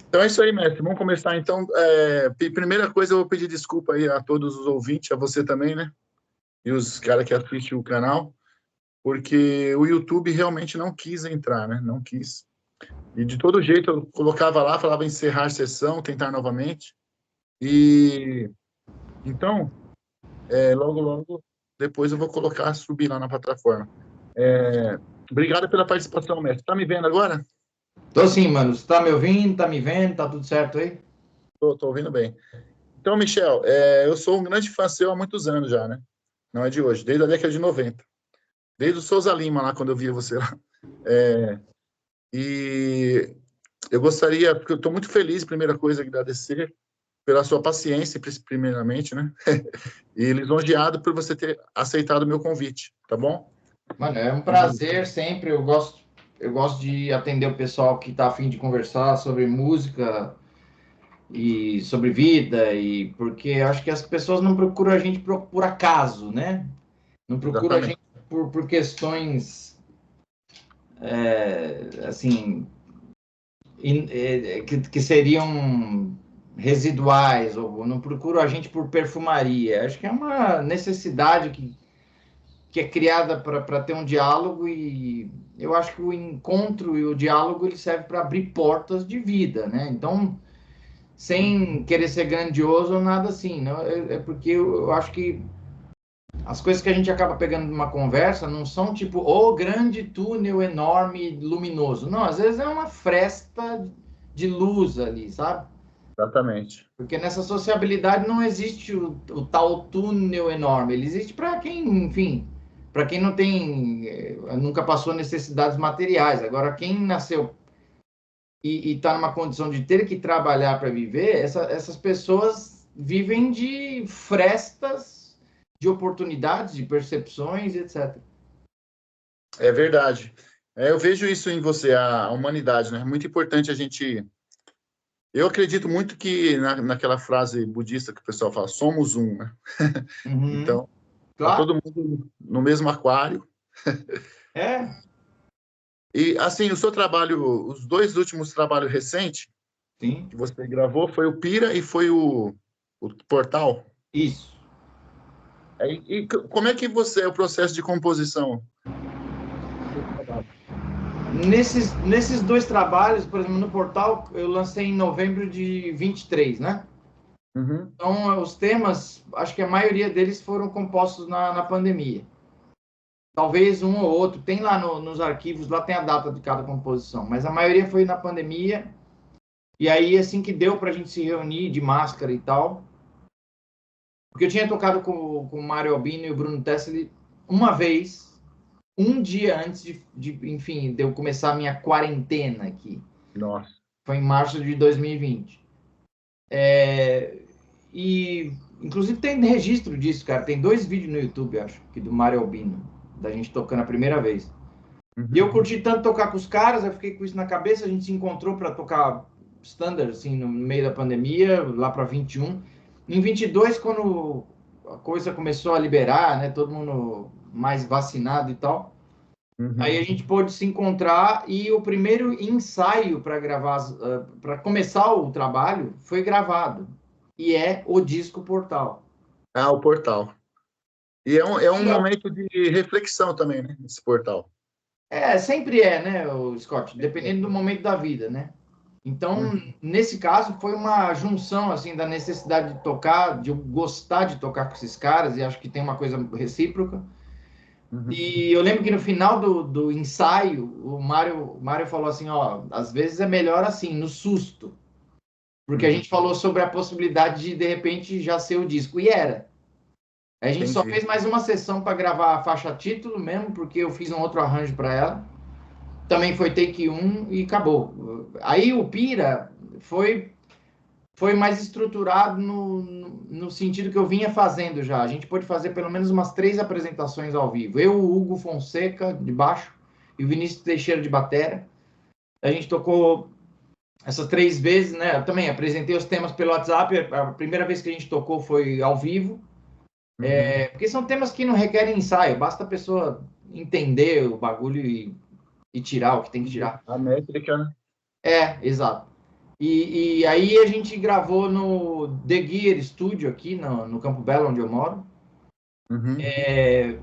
Então é isso aí, mestre. Vamos começar então. Primeira coisa, eu vou pedir desculpa aí a todos os ouvintes, a você também, né? E os caras que assistem o canal, porque o YouTube realmente não quis entrar, né? Não quis. E de todo jeito eu colocava lá, falava encerrar sessão, tentar novamente. E então, logo, logo, depois eu vou colocar, subir lá na plataforma. Obrigado pela participação, mestre. Tá me vendo agora? Tô sim, mano. Você tá me ouvindo? Tá me vendo? Tá tudo certo aí? Tô ouvindo bem. Então, Michel, eu sou um grande fã seu há muitos anos já, né? Não é de hoje, desde a década de 90. Desde o Souza Lima, lá, quando eu via você lá. É, e eu gostaria, porque eu estou muito feliz, primeira coisa, agradecer pela sua paciência, primeiramente, né? E lisonjeado por você ter aceitado o meu convite, tá bom? Mano, é um prazer sempre. Eu gosto de atender o pessoal que tá a fim de conversar sobre música e sobre vida, e porque acho que as pessoas não procuram a gente por acaso, né? Não procuram a Exatamente. gente por questões assim que seriam residuais, ou não procuram a gente por perfumaria. Acho que é uma necessidade que é criada para ter um diálogo, e eu acho que o encontro e o diálogo ele serve para abrir portas de vida, né? Então, sem querer ser grandioso ou nada assim, não é porque eu acho que as coisas que a gente acaba pegando numa conversa não são tipo o grande túnel enorme luminoso, não, às vezes é uma fresta de luz ali, sabe? Exatamente. Porque nessa sociabilidade não existe o tal túnel enorme. Ele existe para quem, enfim, para quem não tem, nunca passou necessidades materiais. Agora, quem nasceu e está numa condição de ter que trabalhar para viver, essas pessoas vivem de frestas, de oportunidades, de percepções, etc. É verdade. Eu vejo isso em você, a humanidade, né? É muito importante a gente. Eu acredito muito que naquela frase budista que o pessoal fala, somos um, né? Uhum. Então, tá Claro, todo mundo no mesmo aquário. é, E, assim, o seu trabalho, os dois últimos trabalhos recentes sim, que você gravou foi o Pira e foi o Portal. isso. Como é que você, é o processo de composição desse trabalho? Nesses dois trabalhos, por exemplo, no portal, eu lancei em novembro de 23, né? Uhum, Então, os temas, acho que a maioria deles foram compostos na pandemia. Talvez um ou outro, tem lá nos arquivos, lá tem a data de cada composição, mas a maioria foi na pandemia. E aí, assim que deu para a gente se reunir de máscara e tal, porque eu tinha tocado com o Mário Albino e o Bruno Tesseli uma vez, um dia antes enfim, de eu começar a minha quarentena aqui. nossa. Foi em março de 2020. E, inclusive, tem registro disso, cara. Tem 2 vídeos no YouTube, acho, que do Mário Albino, da gente tocando a primeira vez. E eu Uhum. curti tanto tocar com os caras, eu fiquei com isso na cabeça. A gente se encontrou para tocar standard, assim, no meio da pandemia, lá para 21. Em 22, quando a coisa começou a liberar, né, todo mundo mais vacinado e tal, aí a Uhum. gente pôde se encontrar, e o primeiro ensaio para gravar, para começar o trabalho, foi gravado. E é o disco Portal. Ah, o Portal. E é um E momento de reflexão também, né? Esse Portal. sempre é, né, o Scott, dependendo do momento da vida, né? Então, Uhum. nesse caso, foi uma junção, assim, da necessidade de tocar, de eu gostar de tocar com esses caras, e acho que tem uma coisa recíproca. Uhum. E eu lembro que no final do ensaio, o Mário falou assim, ó, às vezes é melhor assim, no susto. Porque a Uhum. gente falou sobre a possibilidade de repente, já ser o disco. E era. A gente só Entendi. fez mais uma sessão para gravar a faixa título mesmo, porque eu fiz um outro arranjo para ela. Também foi take 1 e acabou. Aí o Pira foi mais estruturado no sentido que eu vinha fazendo já. A gente pôde fazer pelo menos umas 3 apresentações ao vivo. Eu, o Hugo Fonseca, de baixo, e o Vinícius Teixeira, de batera. A gente tocou essas 3 vezes, né? Eu também apresentei os temas pelo WhatsApp. A primeira vez que a gente tocou foi ao vivo. Uhum. Porque são temas que não requerem ensaio. Basta a pessoa entender o bagulho e tirar o que tem que tirar. A métrica, né? Exato. E aí a gente gravou no The Gear Studio aqui no Campo Belo, onde eu moro, Uhum.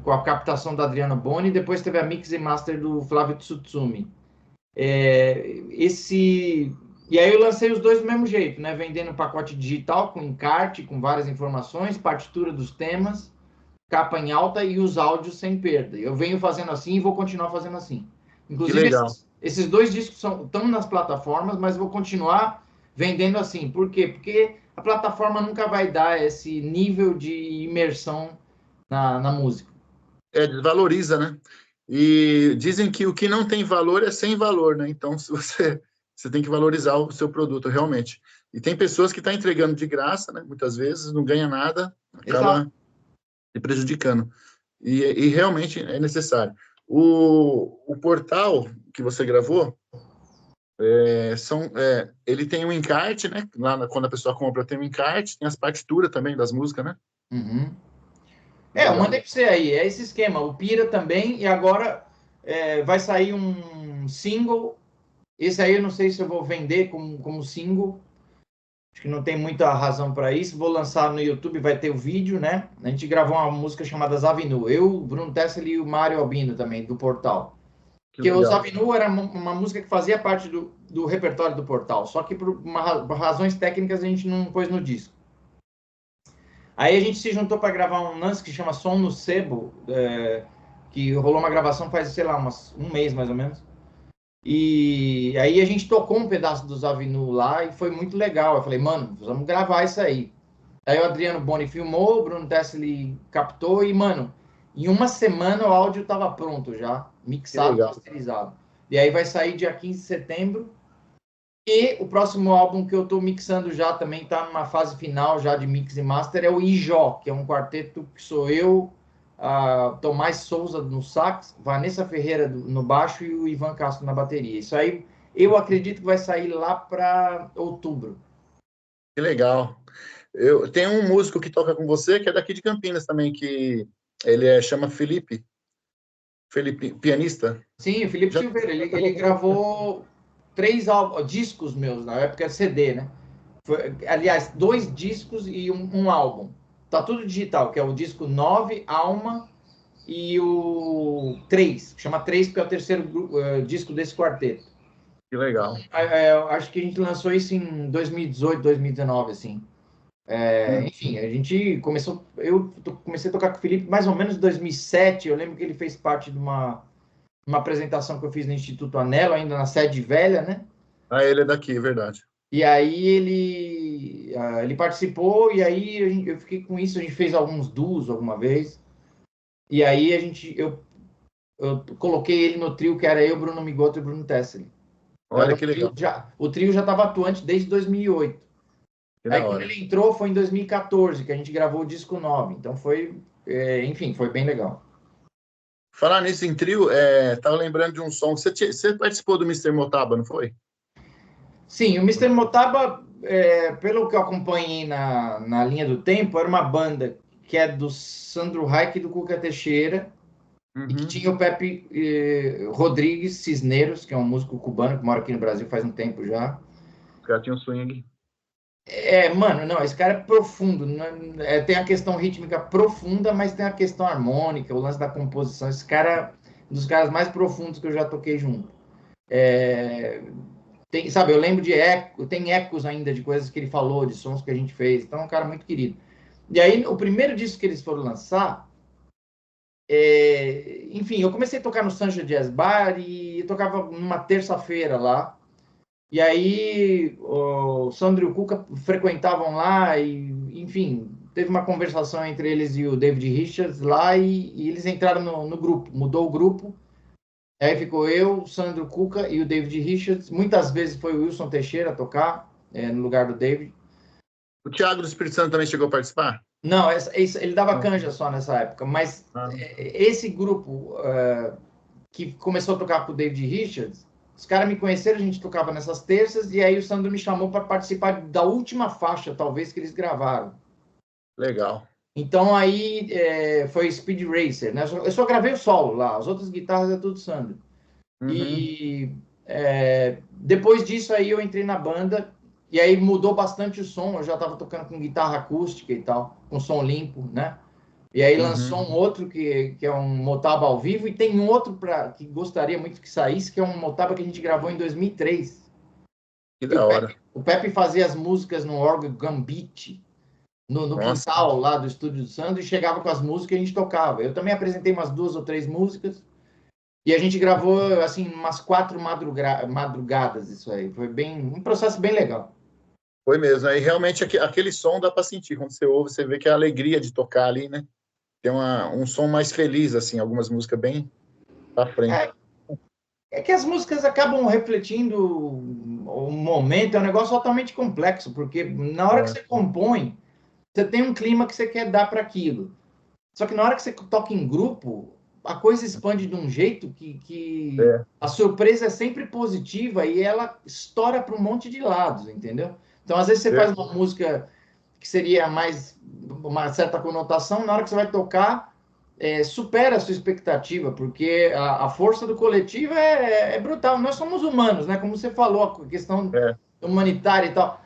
com a captação da Adriana Boni, e depois teve a mix e master do Flávio Tsutsumi. E aí eu lancei os dois do mesmo jeito, né? Vendendo um pacote digital com encarte, com várias informações, partitura dos temas, capa em alta e os áudios sem perda. Eu venho fazendo assim e vou continuar fazendo assim. Que Inclusive, legal. esses dois discos estão nas plataformas, mas vou continuar vendendo assim. Por quê? Porque a plataforma nunca vai dar esse nível de imersão na música. Desvaloriza, né? E dizem que o que não tem valor é sem valor, né? Então, se você tem que valorizar o seu produto, realmente. E tem pessoas que estão entregando de graça, né? Muitas vezes não ganha nada, Exato. acaba se prejudicando. E realmente é necessário. O portal que você gravou, ele tem um encarte, né? Quando a pessoa compra, tem um encarte, tem as partituras também das músicas, né? Uhum. Eu Legal. mandei para você aí, é esse esquema. O Pira também, e agora vai sair um single. Esse aí eu não sei se eu vou vender como single, acho que não tem muita razão para isso. Vou lançar no YouTube, vai ter o vídeo, né? A gente gravou uma música chamada Zavinu. Eu, o Bruno Tessel e o Mário Albino também, do Portal. Que Que o legal. Zavinu era uma música que fazia parte do repertório do Portal, só que por razões técnicas a gente não pôs no disco. Aí a gente se juntou para gravar um lance que chama Som no Sebo, que rolou uma gravação faz, sei lá, um mês mais ou menos. E aí a gente tocou um pedaço dos Avenu lá e foi muito legal. Eu falei, mano, vamos gravar isso aí. Aí o Adriano Boni filmou, o Bruno Tesseli captou e, mano, em uma semana o áudio estava pronto já, Que mixado, legal. masterizado. E aí vai sair dia 15 de setembro. E o próximo álbum que eu estou mixando já também está numa fase final já de mix e master é o Ijó, que é um quarteto que sou eu, Tomás Souza no sax, Vanessa Ferreira no baixo e o Ivan Castro na bateria. Isso aí eu acredito que vai sair lá para outubro. Que legal. Eu tenho um músico que toca com você, que é daqui de Campinas também, que chama Felipe, pianista. Sim, o Felipe Já Silveira, ele gravou 3 discos meus, na época era CD, né? Aliás, 2 discos e um álbum. Tá tudo digital, que é o disco 9 Alma, e o 3, chama 3 porque é o terceiro disco desse quarteto. Que legal. Acho que a gente lançou isso em 2018, 2019, assim. Hum. Enfim, a gente começou, eu comecei a tocar com o Felipe mais ou menos em 2007, eu lembro que ele fez parte de uma apresentação que eu fiz no Instituto Anelo, ainda na sede velha, né? Ah, ele é daqui, é verdade. E aí ele participou, e aí eu fiquei com isso, a gente fez alguns duos alguma vez, e aí eu coloquei ele no trio que era eu, Bruno Migoto e Bruno Tesseli. Era Olha que legal. o trio já estava atuante desde 2008. Que Aí da quando hora. ele entrou foi em 2014, que a gente gravou o disco 9. Então enfim, foi bem legal. Falar nisso em trio, tava lembrando de um som. Você participou do Mister Motaba, não foi? Sim, o Mister Motaba, pelo que eu acompanhei na linha do tempo, era uma banda que é do Sandro Reich e do Cuca Teixeira, e que Uhum. tinha o Pepe Rodrigues Cisneros, que é um músico cubano que mora aqui no Brasil faz um tempo já. Os caras tinham um swing. Mano, não, esse cara é profundo. Tem a questão rítmica profunda, mas tem a questão harmônica, o lance da composição. Esse cara é um dos caras mais profundos que eu já toquei junto. Sabe, eu lembro de tem ecos ainda de coisas que ele falou, de sons que a gente fez. Então, é um cara muito querido. E aí, o primeiro disco que eles foram lançar, enfim, eu comecei a tocar no Sanja Jazz Bar e eu tocava numa terça-feira lá. E aí o Sandro e o Cuca frequentavam lá e, enfim, teve uma conversação entre eles e o David Richards lá e eles entraram no grupo, mudou o grupo. Aí ficou eu, o Sandro Cuca e o David Richards. Muitas vezes foi o Wilson Teixeira a tocar no lugar do David. O Thiago do Espírito Santo também chegou a participar? Não, ele dava Não. canja só nessa época, mas Ah, esse grupo que começou a tocar com o David Richards, os caras me conheceram, a gente tocava nessas terças, e aí o Sandro me chamou para participar da última faixa, talvez, que eles gravaram. legal. Então aí foi Speed Racer, né? Eu só gravei o solo lá, as outras guitarras é tudo Sandro. Uhum. E depois disso aí eu entrei na banda, E aí mudou bastante o som, eu já estava tocando com guitarra acústica e tal, com som limpo, né? E aí lançou um outro que é um Motaba ao vivo, e tem um outro que gostaria muito que saísse, que é um Motaba que a gente gravou em 2003. Que E da hora. O Pepe fazia as músicas no órgão Gambit, no Nossa, quintal lá do estúdio do Sandro, e chegava com as músicas e a gente tocava. Eu também apresentei umas 2 ou 3 músicas, e a gente gravou, assim, umas 4 madrugadas isso aí. Foi um processo bem legal. foi mesmo. Aí realmente aquele som dá para sentir. Quando você ouve, você vê que é a alegria de tocar ali, né? Tem um som mais feliz, assim, algumas músicas bem pra frente. É, é que as músicas acabam refletindo o momento, é um negócio totalmente complexo, porque na hora que É, você compõe, você tem um clima que você quer dar para aquilo. Só que na hora que você toca em grupo, a coisa expande de um jeito que é, a surpresa é sempre positiva e ela estoura para um monte de lados, entendeu? Então, às vezes, você faz uma música que seria mais uma certa conotação, na hora que você vai tocar, supera a sua expectativa, porque a força do coletivo é brutal. Nós somos humanos, né? Como você falou, a questão é, humanitária e tal.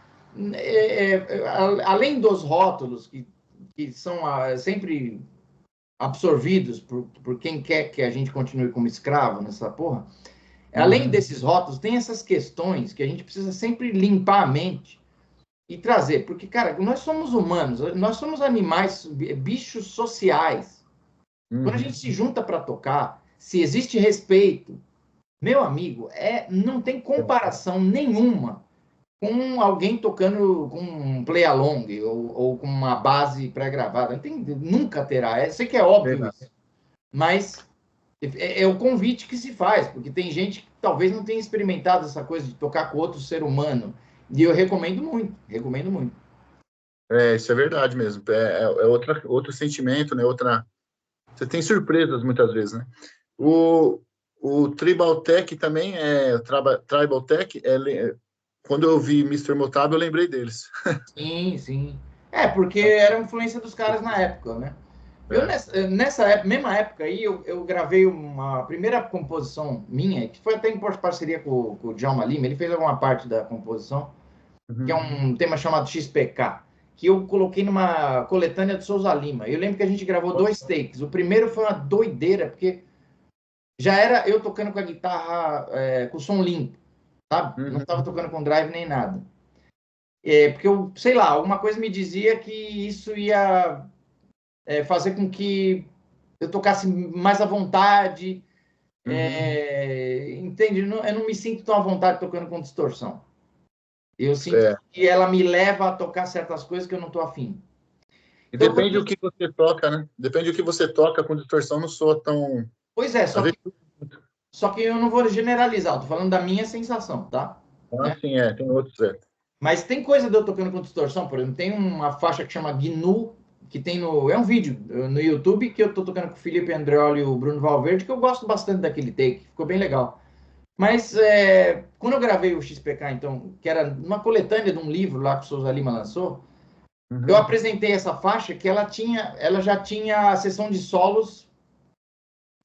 Além dos rótulos, que são sempre absorvidos por quem quer que a gente continue como escravo nessa porra, além uhum, desses rótulos, tem essas questões que a gente precisa sempre limpar a mente e trazer, porque, cara, nós somos humanos, nós somos animais, bichos sociais. Quando a gente uhum. se junta para tocar, se existe respeito, meu amigo, não tem comparação nenhuma com alguém tocando com um play along ou com uma base pré-gravada. Nunca terá. Sei que é óbvio Verdade. isso, mas é o convite que se faz, porque tem gente que talvez não tenha experimentado essa coisa de tocar com outro ser humano. E eu recomendo muito, recomendo muito. Isso é verdade mesmo. Outro sentimento, né? Você tem surpresas muitas vezes, né? O, o Tribal Tech também Tribal Tech, quando eu vi Mister Motaba, eu lembrei deles. Sim, sim. Porque era a influência dos caras na época, né? Eu, É. nessa mesma época aí, eu gravei uma primeira composição minha, que foi até em parceria com o Djalma Lima, ele fez alguma parte da composição, que é Uhum. um tema chamado XPK, que eu coloquei numa coletânea de Souza Lima. Eu lembro que a gente gravou 2 takes. O primeiro foi uma doideira, porque já era eu tocando com a guitarra com som limpo, sabe? Não estava Uhum. tocando com drive nem nada. Porque eu, sei lá, alguma coisa me dizia que isso ia fazer com que eu tocasse mais à vontade. Uhum. Entende? Eu não me sinto tão à vontade tocando com distorção. Eu sinto É. que ela me leva a tocar certas coisas que eu não estou afim. E Então, depende do que você toca, né? Depende do que você toca, com distorção não soa tão. pois é, Às vezes, só que eu não vou generalizar, eu tô falando da minha sensação, tá? Né? assim, tem outros. Mas tem coisa de eu tocando com distorção, por exemplo, tem uma faixa que chama GNU, que tem é um vídeo no YouTube que eu tô tocando com o Felipe Andreoli e o Bruno Valverde, que eu gosto bastante daquele take, ficou bem legal. Mas quando eu gravei o XPK, então, que era uma coletânea de um livro lá que o Souza Lima lançou, eu Uhum. apresentei essa faixa que ela já tinha a seção de solos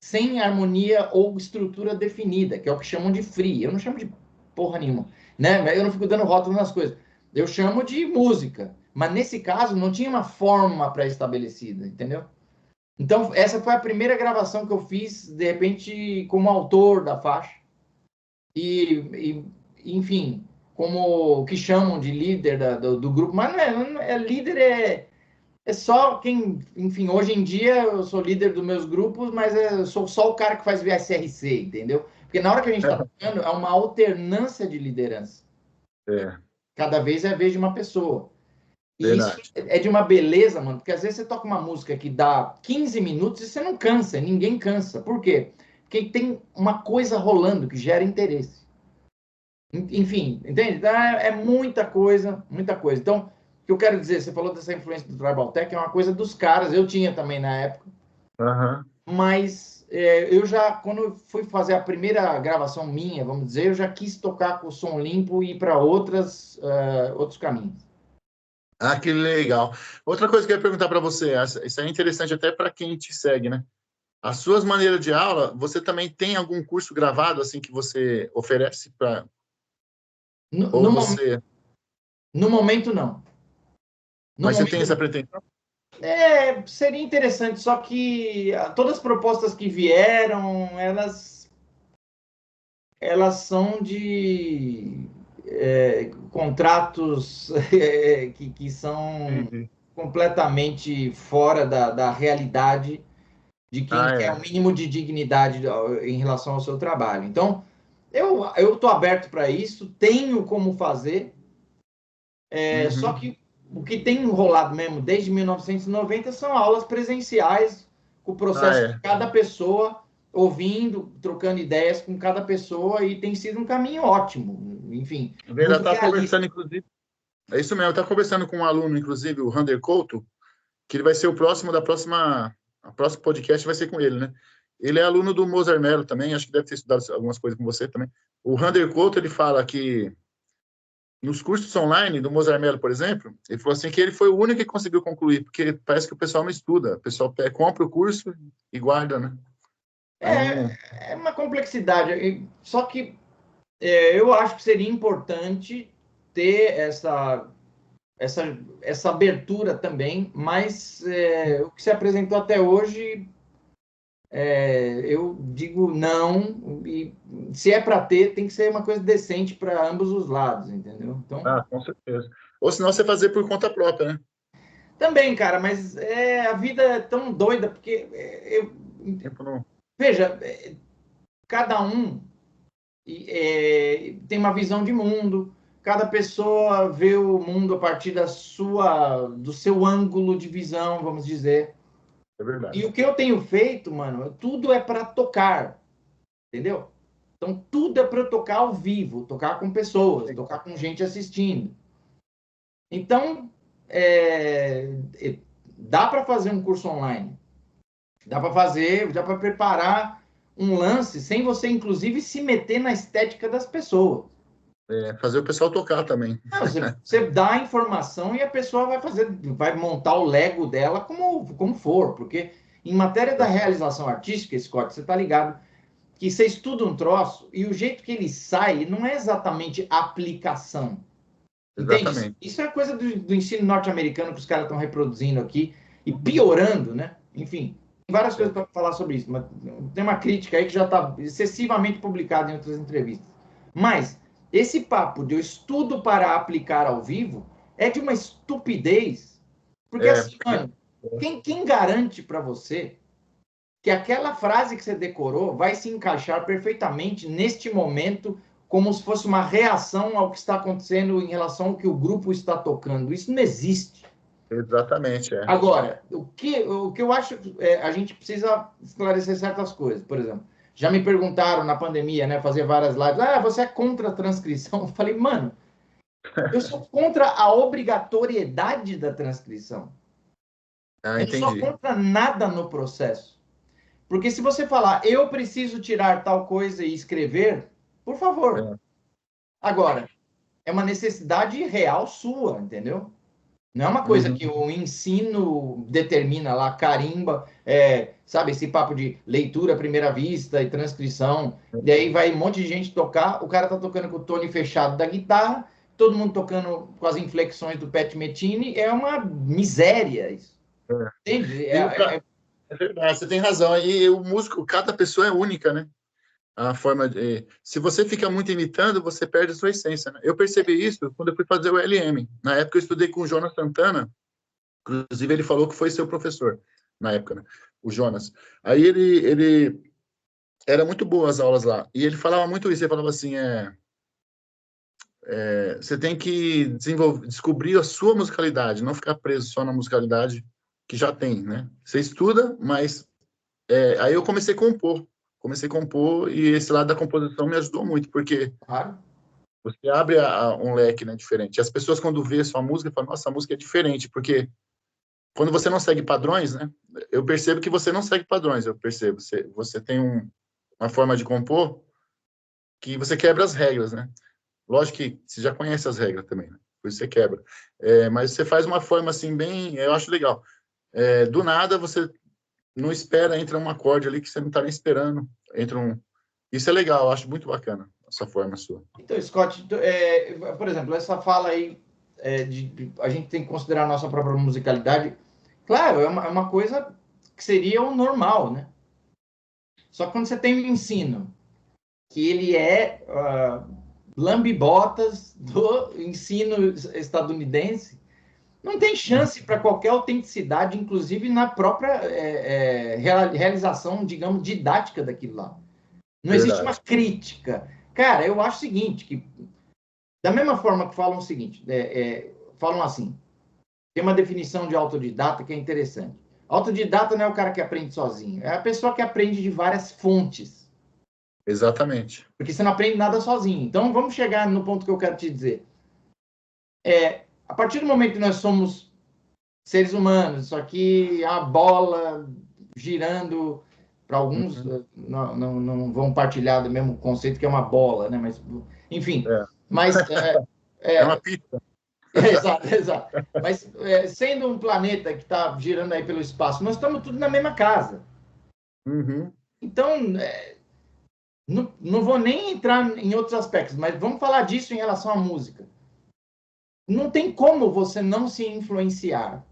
sem harmonia ou estrutura definida, que é o que chamam de free. Eu não chamo de porra nenhuma, né? Eu não fico dando rótulo nas coisas. Eu chamo de música, mas nesse caso não tinha uma forma pré-estabelecida, entendeu? Então essa foi a primeira gravação que eu fiz, de repente, como autor da faixa e enfim, como o que chamam de líder do grupo, mas não é líder é só quem, enfim, hoje em dia eu sou líder dos meus grupos, mas eu sou só o cara que faz VSRC, entendeu? Porque na hora que a gente está tocando, é uma alternância de liderança. É, Cada vez é a vez de uma pessoa. E isso verdade. é de uma beleza, mano, porque às vezes você toca uma música que dá 15 minutos e você não cansa, ninguém cansa. Por quê? Porque tem uma coisa rolando que gera interesse. Enfim, entende? Então, é muita coisa, muita coisa. Então, o que eu quero dizer, você falou dessa influência do Tribal Tech, é uma coisa dos caras, eu tinha também na época, Aham. mas eu já, quando eu fui fazer a primeira gravação minha, vamos dizer, eu já quis tocar com o som limpo e ir para outros caminhos. Ah, que legal. Outra coisa que eu ia perguntar para você, isso é interessante até para quem te segue, né? As suas maneiras de aula, você também tem algum curso gravado assim que você oferece para No, ou no, você? No momento, não. No Mas você momento, tem essa pretensão? seria interessante, só que todas as propostas que vieram, elas são de contratos que são Entendi. completamente fora da realidade de quem Ah, quer o é. mínimo de dignidade em relação ao seu trabalho. Então, eu estou aberto para isso, tenho como fazer, só Uhum. que o que tem enrolado mesmo desde 1990 são aulas presenciais, com o Ah, processo de é. cada pessoa ouvindo, trocando ideias com cada pessoa, e tem sido um caminho ótimo, enfim, Eu ainda muito estava realista. conversando, inclusive. É isso mesmo, eu estava conversando com um aluno, inclusive, o Rander Couto, que ele vai ser o próximo da próxima. A próximo podcast vai ser com ele, né? Ele é aluno do Mozart Mello também, acho que deve ter estudado algumas coisas com você também. O Rander Couto, ele fala que nos cursos online do Mozart Mello, por exemplo, ele falou assim que ele foi o único que conseguiu concluir, porque parece que o pessoal não estuda, o pessoal compra o curso e guarda, né? Aí não. É uma complexidade, só que eu acho que seria importante ter essa abertura também, mas o que se apresentou até hoje, eu digo não, e se é para ter, tem que ser uma coisa decente para ambos os lados, entendeu? Então, Ah, com certeza. Ou senão você fazer por conta própria, né? também, cara, mas a vida é tão doida, porque Tempo não. veja, cada um tem uma visão de mundo, cada pessoa vê o mundo a partir do seu ângulo de visão, vamos dizer. É E verdade. o que eu tenho feito, mano, tudo é para tocar, entendeu? Então, tudo é para eu tocar ao vivo, tocar com pessoas, tocar com gente assistindo. Então, dá para fazer um curso online, dá para preparar um lance sem você, inclusive, se meter na estética das pessoas. É, fazer o pessoal tocar também. Não, você dá a informação e a pessoa vai montar o Lego dela como for, porque em matéria da realização artística, Scott, você tá ligado que você estuda um troço e o jeito que ele sai não é exatamente aplicação. Entende? Exatamente. Isso é coisa do ensino norte-americano que os caras estão reproduzindo aqui e piorando, né? Enfim, tem várias coisas É, para falar sobre isso, mas tem uma crítica aí que já está excessivamente publicada em outras entrevistas. Mas esse papo de eu estudo para aplicar ao vivo é de uma estupidez, porque é, assim, mano, quem garante para você que aquela frase que você decorou vai se encaixar perfeitamente neste momento, como se fosse uma reação ao que está acontecendo em relação ao que o grupo está tocando? Isso não existe. exatamente, é. Agora, o que eu acho, a gente precisa esclarecer certas coisas. Por exemplo, já me perguntaram na pandemia, né, fazer várias lives, você é contra a transcrição? Eu falei, mano, eu sou contra a obrigatoriedade da transcrição. Ah, Eu não sou entendi. contra nada no processo. Porque se você falar, eu preciso tirar tal coisa e escrever, por favor. É. Agora, é uma necessidade real sua, entendeu? Não é uma coisa Uhum. que o ensino determina lá, carimba, sabe, esse papo de leitura à primeira vista e transcrição. E aí vai um monte de gente tocar, o cara tá tocando com o tone fechado da guitarra, todo mundo tocando com as inflexões do Pat Metheny, é uma miséria isso. É. Entende? E é verdade, você tem razão. E o músico, cada pessoa é única, né? A forma de. Se você fica muito imitando, você perde a sua essência, né? Eu percebi isso quando eu fui fazer o LM. Na época eu estudei com o Jonas Santana, inclusive ele falou que foi seu professor na época, né? O Jonas. Aí ele era muito boa as aulas lá. E ele falava muito isso, ele falava assim, você tem que descobrir a sua musicalidade, não ficar preso só na musicalidade que já tem, né? Você estuda, mas aí eu comecei a compor e esse lado da composição me ajudou muito, porque Claro. você abre um leque, né, diferente. E as pessoas quando vê a sua música falam, nossa, a música é diferente, porque quando você não segue padrões, né? Eu percebo que você não segue padrões, eu percebo. Você tem uma forma de compor que você quebra as regras, né? Lógico que você já conhece as regras também, né? Por isso você quebra. Mas você faz uma forma assim bem, eu acho legal. Do nada você não espera, entra um acorde ali que você não está nem esperando. Isso é legal, eu acho muito bacana essa forma sua. Então, Scott, por exemplo, essa fala aí, a gente tem que considerar a nossa própria musicalidade. Claro, é uma coisa que seria o normal, né? Só que quando você tem um ensino que ele é lambe-botas do ensino estadunidense, não tem chance para qualquer autenticidade, inclusive na própria realização, digamos, didática daquilo lá. Não existe uma crítica. Cara, eu acho o seguinte, que da mesma forma que falam o seguinte, falam assim, tem uma definição de autodidata que é interessante. Autodidata não é o cara que aprende sozinho, é a pessoa que aprende de várias fontes. Exatamente. Porque você não aprende nada sozinho. Então, vamos chegar no ponto que eu quero te dizer. A partir do momento que nós somos seres humanos, isso aqui é uma bola girando, para alguns não vão partilhar do mesmo conceito que é uma bola, né? Mas, enfim, mas... é uma pista. Exato, exato. Mas sendo um planeta que está girando aí pelo espaço, nós estamos tudo na mesma casa. Então, não vou nem entrar em outros aspectos, mas vamos falar disso em relação à música. Não tem como você não se influenciar.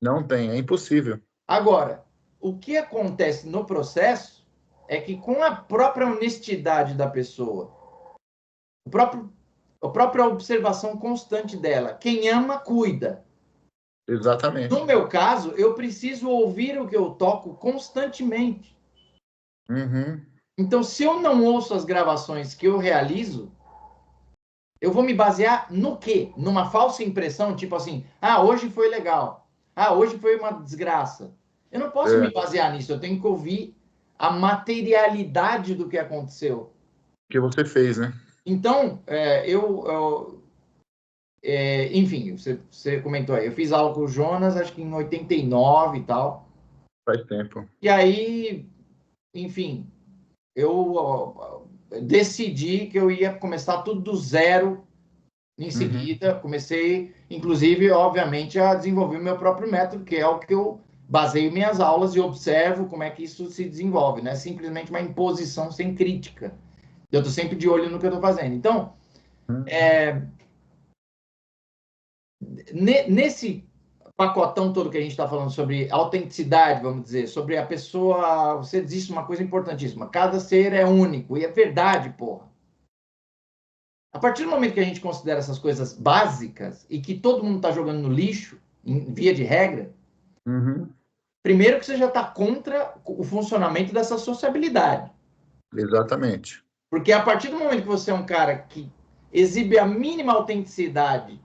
Não tem, é impossível. Agora, o que acontece no processo é que com a própria honestidade da pessoa, a própria observação constante dela, quem ama, cuida. Exatamente. No meu caso, eu preciso ouvir o que eu toco constantemente. Então, se eu não ouço as gravações que eu realizo, eu vou me basear no quê? Numa falsa impressão, tipo assim, hoje foi legal. Hoje foi uma desgraça. Eu não posso me basear nisso, eu tenho que ouvir a materialidade do que aconteceu. Que você fez, né? Então, enfim, você comentou aí, eu fiz aula com o Jonas, acho que em 89 e tal. Faz tempo. E aí, enfim, eu decidi que eu ia começar tudo do zero em seguida. Comecei, inclusive, obviamente, a desenvolver o meu próprio método, que é o que eu baseio minhas aulas e observo como é que isso se desenvolve, né? Simplesmente uma imposição sem crítica. Eu estou sempre de olho no que eu estou fazendo. Então, nesse pacotão todo que a gente está falando sobre autenticidade, vamos dizer, sobre a pessoa, você disse uma coisa importantíssima, cada ser é único, e é verdade, porra. A partir do momento que a gente considera essas coisas básicas e que todo mundo está jogando no lixo, em via de regra, primeiro que você já está contra o funcionamento dessa sociabilidade. Exatamente. Porque a partir do momento que você é um cara que exibe a mínima autenticidade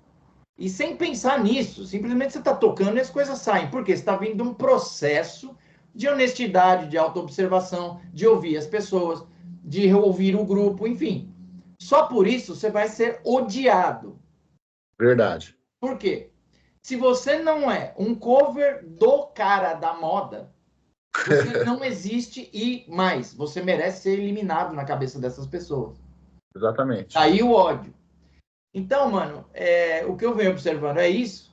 e sem pensar nisso, simplesmente você está tocando e as coisas saem. Porque você está vindo de um processo de honestidade, de autoobservação, de ouvir as pessoas, de ouvir o grupo, enfim. Só por isso você vai ser odiado. Verdade. Por quê? Se você não é um cover do cara da moda, você não existe e mais, você merece ser eliminado na cabeça dessas pessoas. Exatamente. Aí o ódio. Então, mano, o que eu venho observando é isso.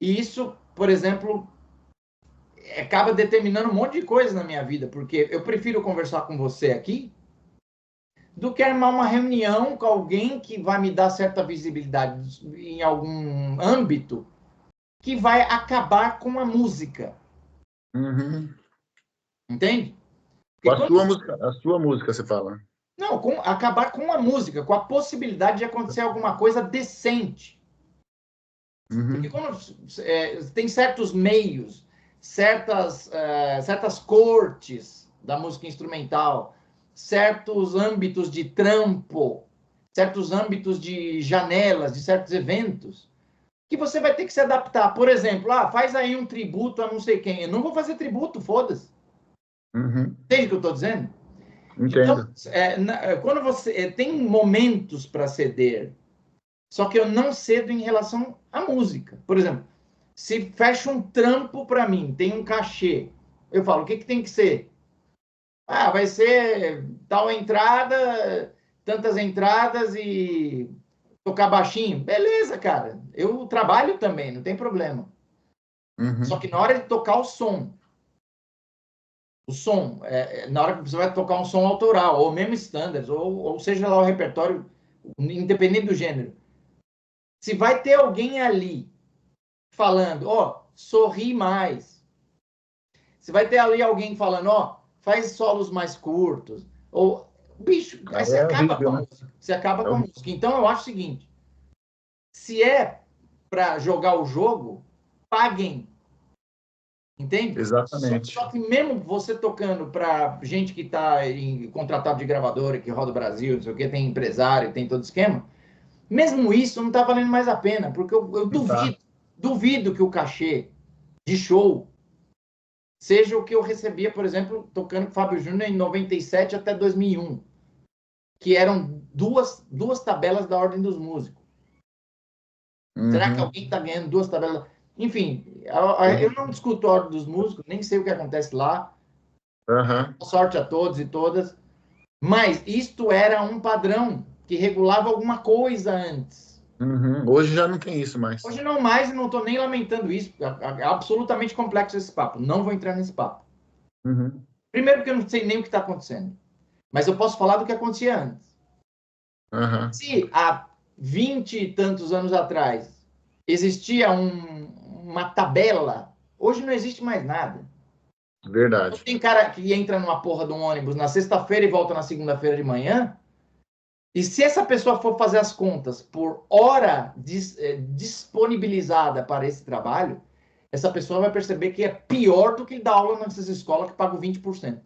E isso, por exemplo, acaba determinando um monte de coisa na minha vida, porque eu prefiro conversar com você aqui do que armar uma reunião com alguém que vai me dar certa visibilidade em algum âmbito que vai acabar com a música. Entende? A sua música, você fala. Não, acabar com a música, com a possibilidade de acontecer alguma coisa decente. Porque quando tem certos meios, certas cortes da música instrumental, certos âmbitos de trampo, certos âmbitos de janelas, de certos eventos, que você vai ter que se adaptar. Por exemplo, faz aí um tributo a não sei quem. Eu não vou fazer tributo, foda-se. Entende o que eu estou dizendo? Entendo. Então, quando você tem momentos para ceder, só que eu não cedo em relação à música. Por exemplo, se fecha um trampo para mim, tem um cachê, eu falo, o que tem que ser? Vai ser tal entrada, tantas entradas e tocar baixinho. Beleza, cara. Eu trabalho também, não tem problema. Só que na hora de tocar o som, na hora que você vai tocar um som autoral, ou mesmo standards, ou seja lá o repertório, independente do gênero, Se vai ter alguém ali falando, ó, sorri mais. Se vai ter ali alguém falando, ó, faz solos mais curtos. Ou, bicho, aí você É acaba com horrível, a né? música. Você acaba É com a horrível. música. Então eu acho o seguinte, se é para jogar o jogo, paguem. Entende? Só Exatamente. que mesmo você tocando para gente que está em contratado de gravadora, que roda o Brasil, não sei o que, tem empresário, tem todo esquema, mesmo isso não está valendo mais a pena, porque eu Não tá. duvido que o cachê de show seja o que eu recebia, por exemplo, tocando com o Fábio Júnior em 97 até 2001, que eram duas tabelas da Ordem dos Músicos. Será que Uhum. alguém está ganhando duas tabelas? Enfim, eu não discuto a Ordem dos Músicos, nem sei o que acontece lá. Aham. Boa sorte a todos e todas. Mas isto era um padrão que regulava alguma coisa antes. Uhum. Hoje já não tem isso mais. Hoje não mais, e não estou nem lamentando isso. É absolutamente complexo esse papo. Não vou entrar nesse papo. Uhum. Primeiro porque eu não sei nem o que está acontecendo. Mas eu posso falar do que acontecia antes. Aham. Se há 20 e tantos anos atrás existia uma tabela, hoje não existe mais nada. Então, Verdade. tem cara que entra numa porra de um ônibus na sexta-feira e volta na segunda-feira de manhã. E se essa pessoa for fazer as contas por hora disponibilizada para esse trabalho, essa pessoa vai perceber que é pior do que dar aula nessas escolas que pagam 20%.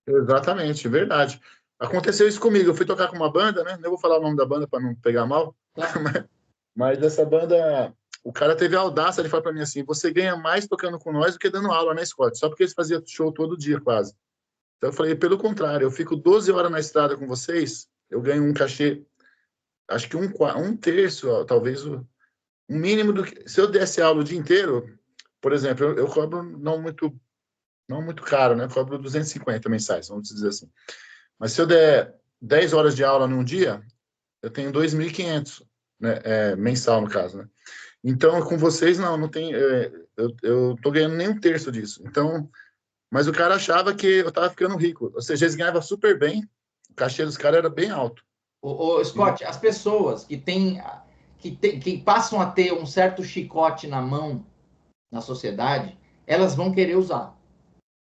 Exatamente, verdade. Aconteceu isso comigo. Eu fui tocar com uma banda, né? Não vou falar o nome da banda para não pegar mal, Claro. mas essa banda, o cara teve a audácia de falar para mim assim: você ganha mais tocando com nós do que dando aula na escola, só porque eles faziam show todo dia quase. Então eu falei: pelo contrário, eu fico 12 horas na estrada com vocês, eu ganho um cachê, acho que um terço, ó, talvez um mínimo do que. Se eu desse aula o dia inteiro, por exemplo, eu cobro não muito caro, né? Eu cobro 250 mensais, vamos dizer assim. Mas se eu der 10 horas de aula num dia, eu tenho 2.500, né? Mensal, no caso, né? Então, com vocês, não tem. Eu tô ganhando nem um terço disso. Então, mas o cara achava que eu tava ficando rico. Ou seja, eles ganhavam super bem, o cachê dos caras era bem alto. Scott, as pessoas que passam a ter um certo chicote na mão na sociedade, elas vão querer usar.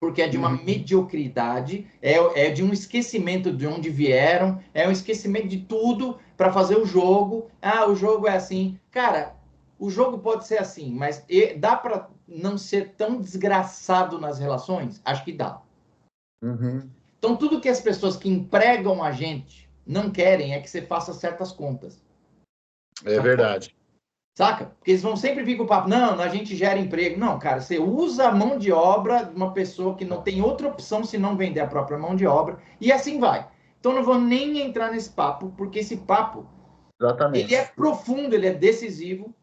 Porque é de uma Uhum. mediocridade, é de um esquecimento de onde vieram, é um esquecimento de tudo para fazer o jogo. Ah, o jogo é assim. Cara, o jogo pode ser assim, mas dá para não ser tão desgraçado nas relações? Acho que dá. Uhum. Então, tudo que as pessoas que empregam a gente não querem é que você faça certas contas. É verdade. Saca? Porque eles vão sempre vir com o papo, não, a gente gera emprego. Não, cara, você usa a mão de obra de uma pessoa que não tem outra opção se não vender a própria mão de obra, e assim vai. Então não vou nem entrar nesse papo, porque esse papo, ele é Exatamente. profundo, ele é decisivo,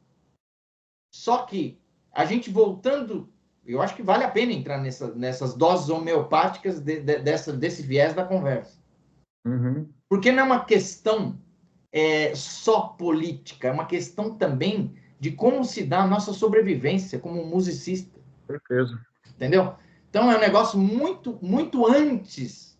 só que a gente voltando, eu acho que vale a pena entrar nessas doses homeopáticas desse viés da conversa. Uhum. Porque não é uma questão só política, é uma questão também de como se dá a nossa sobrevivência como musicista, Certeza. entendeu? Então é um negócio muito, muito antes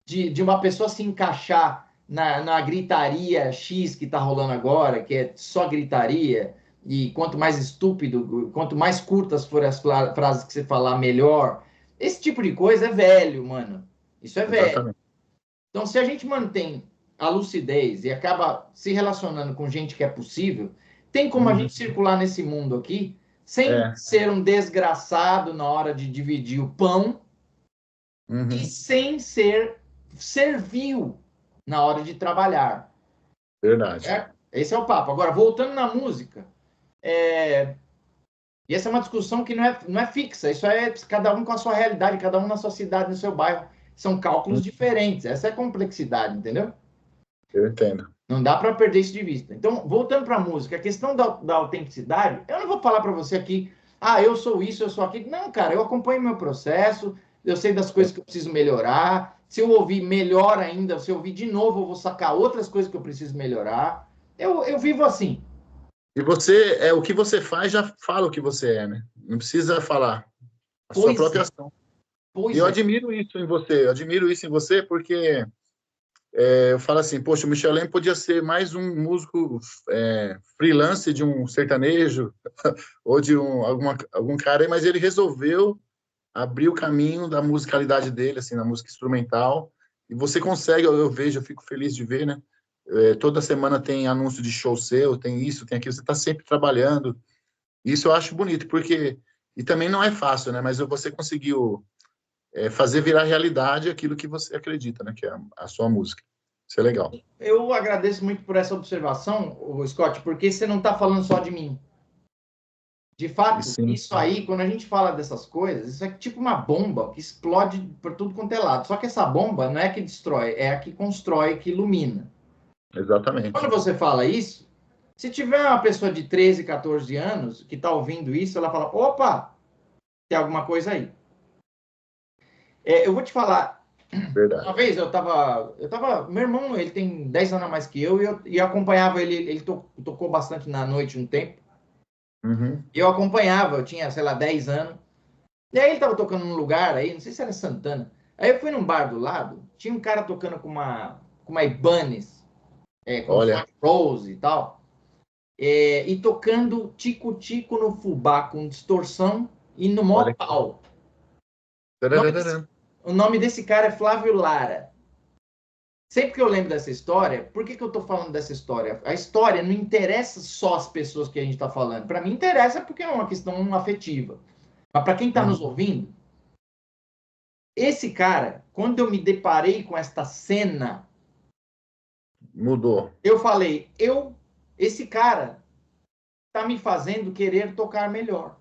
de uma pessoa se encaixar na gritaria X que está rolando agora, que é só gritaria, e quanto mais estúpido, quanto mais curtas forem as frases que você falar, melhor. Esse tipo de coisa é velho, mano. Isso é velho. Exatamente. Então, se a gente mantém a lucidez e acaba se relacionando com gente que é possível, tem como a gente Uhum. circular nesse mundo aqui sem É. ser um desgraçado na hora de dividir o pão e Uhum. sem ser servil na hora de trabalhar. Verdade. Certo? Esse é o papo. Agora, voltando na música, e essa é uma discussão que não é fixa, isso é cada um com a sua realidade, cada um na sua cidade, no seu bairro. São cálculos Uhum. diferentes, essa é a complexidade, entendeu? Eu entendo. Não dá para perder isso de vista. Então, voltando para a música, a questão da autenticidade, eu não vou falar para você aqui, eu sou isso, eu sou aquilo. Não, cara, eu acompanho meu processo, eu sei das coisas que eu preciso melhorar. Se eu ouvir melhor ainda, se eu ouvir de novo, eu vou sacar outras coisas que eu preciso melhorar. Eu vivo assim. E você, o que você faz, já fala o que você é, né? Não precisa falar. A sua Pois própria é, ação. E pois eu é. admiro isso em você. Eu admiro isso em você porque eu falo assim, poxa, o Michel Leme podia ser mais um músico freelance de um sertanejo ou de algum cara aí, mas ele resolveu abrir o caminho da musicalidade dele, assim, na música instrumental. E você consegue, eu vejo, eu fico feliz de ver, né? Toda semana tem anúncio de show seu, tem isso, tem aquilo, você está sempre trabalhando. Isso eu acho bonito, porque. E também não é fácil, né? Mas você conseguiu fazer virar realidade aquilo que você acredita, né? Que é a sua música. Isso é legal. Eu agradeço muito por essa observação, Scott, porque você não está falando só de mim. De E fato, sim, isso aí, quando a gente fala dessas coisas, isso é tipo uma bomba que explode por tudo quanto é lado. Só que essa bomba não é a que destrói, é a que constrói, que ilumina. Quando exatamente. você fala isso, se tiver uma pessoa de 13, 14 anos que está ouvindo isso, ela fala: opa, tem alguma coisa aí. Eu vou te falar, uma Verdade. vez meu irmão, ele tem 10 anos a mais que eu acompanhava ele tocou bastante na noite um tempo, Uhum. e eu acompanhava, eu tinha, sei lá, 10 anos, e aí ele tava tocando num lugar aí, não sei se era Santana, aí eu fui num bar do lado, tinha um cara tocando com uma Ibanez, com Olha. Fat Rose e tal, e tocando tico-tico no fubá, com distorção e no mó Olha. pau. O nome desse, Tararararam. o nome desse cara é Flávio Lara. Sempre que eu lembro dessa história, por que eu estou falando dessa história? A história não interessa só as pessoas que a gente está falando. Para mim interessa porque é uma questão afetiva. Mas para quem está nos Uhum. ouvindo, esse cara, quando eu me deparei com esta cena, Mudou. eu falei, esse cara está me fazendo querer tocar melhor.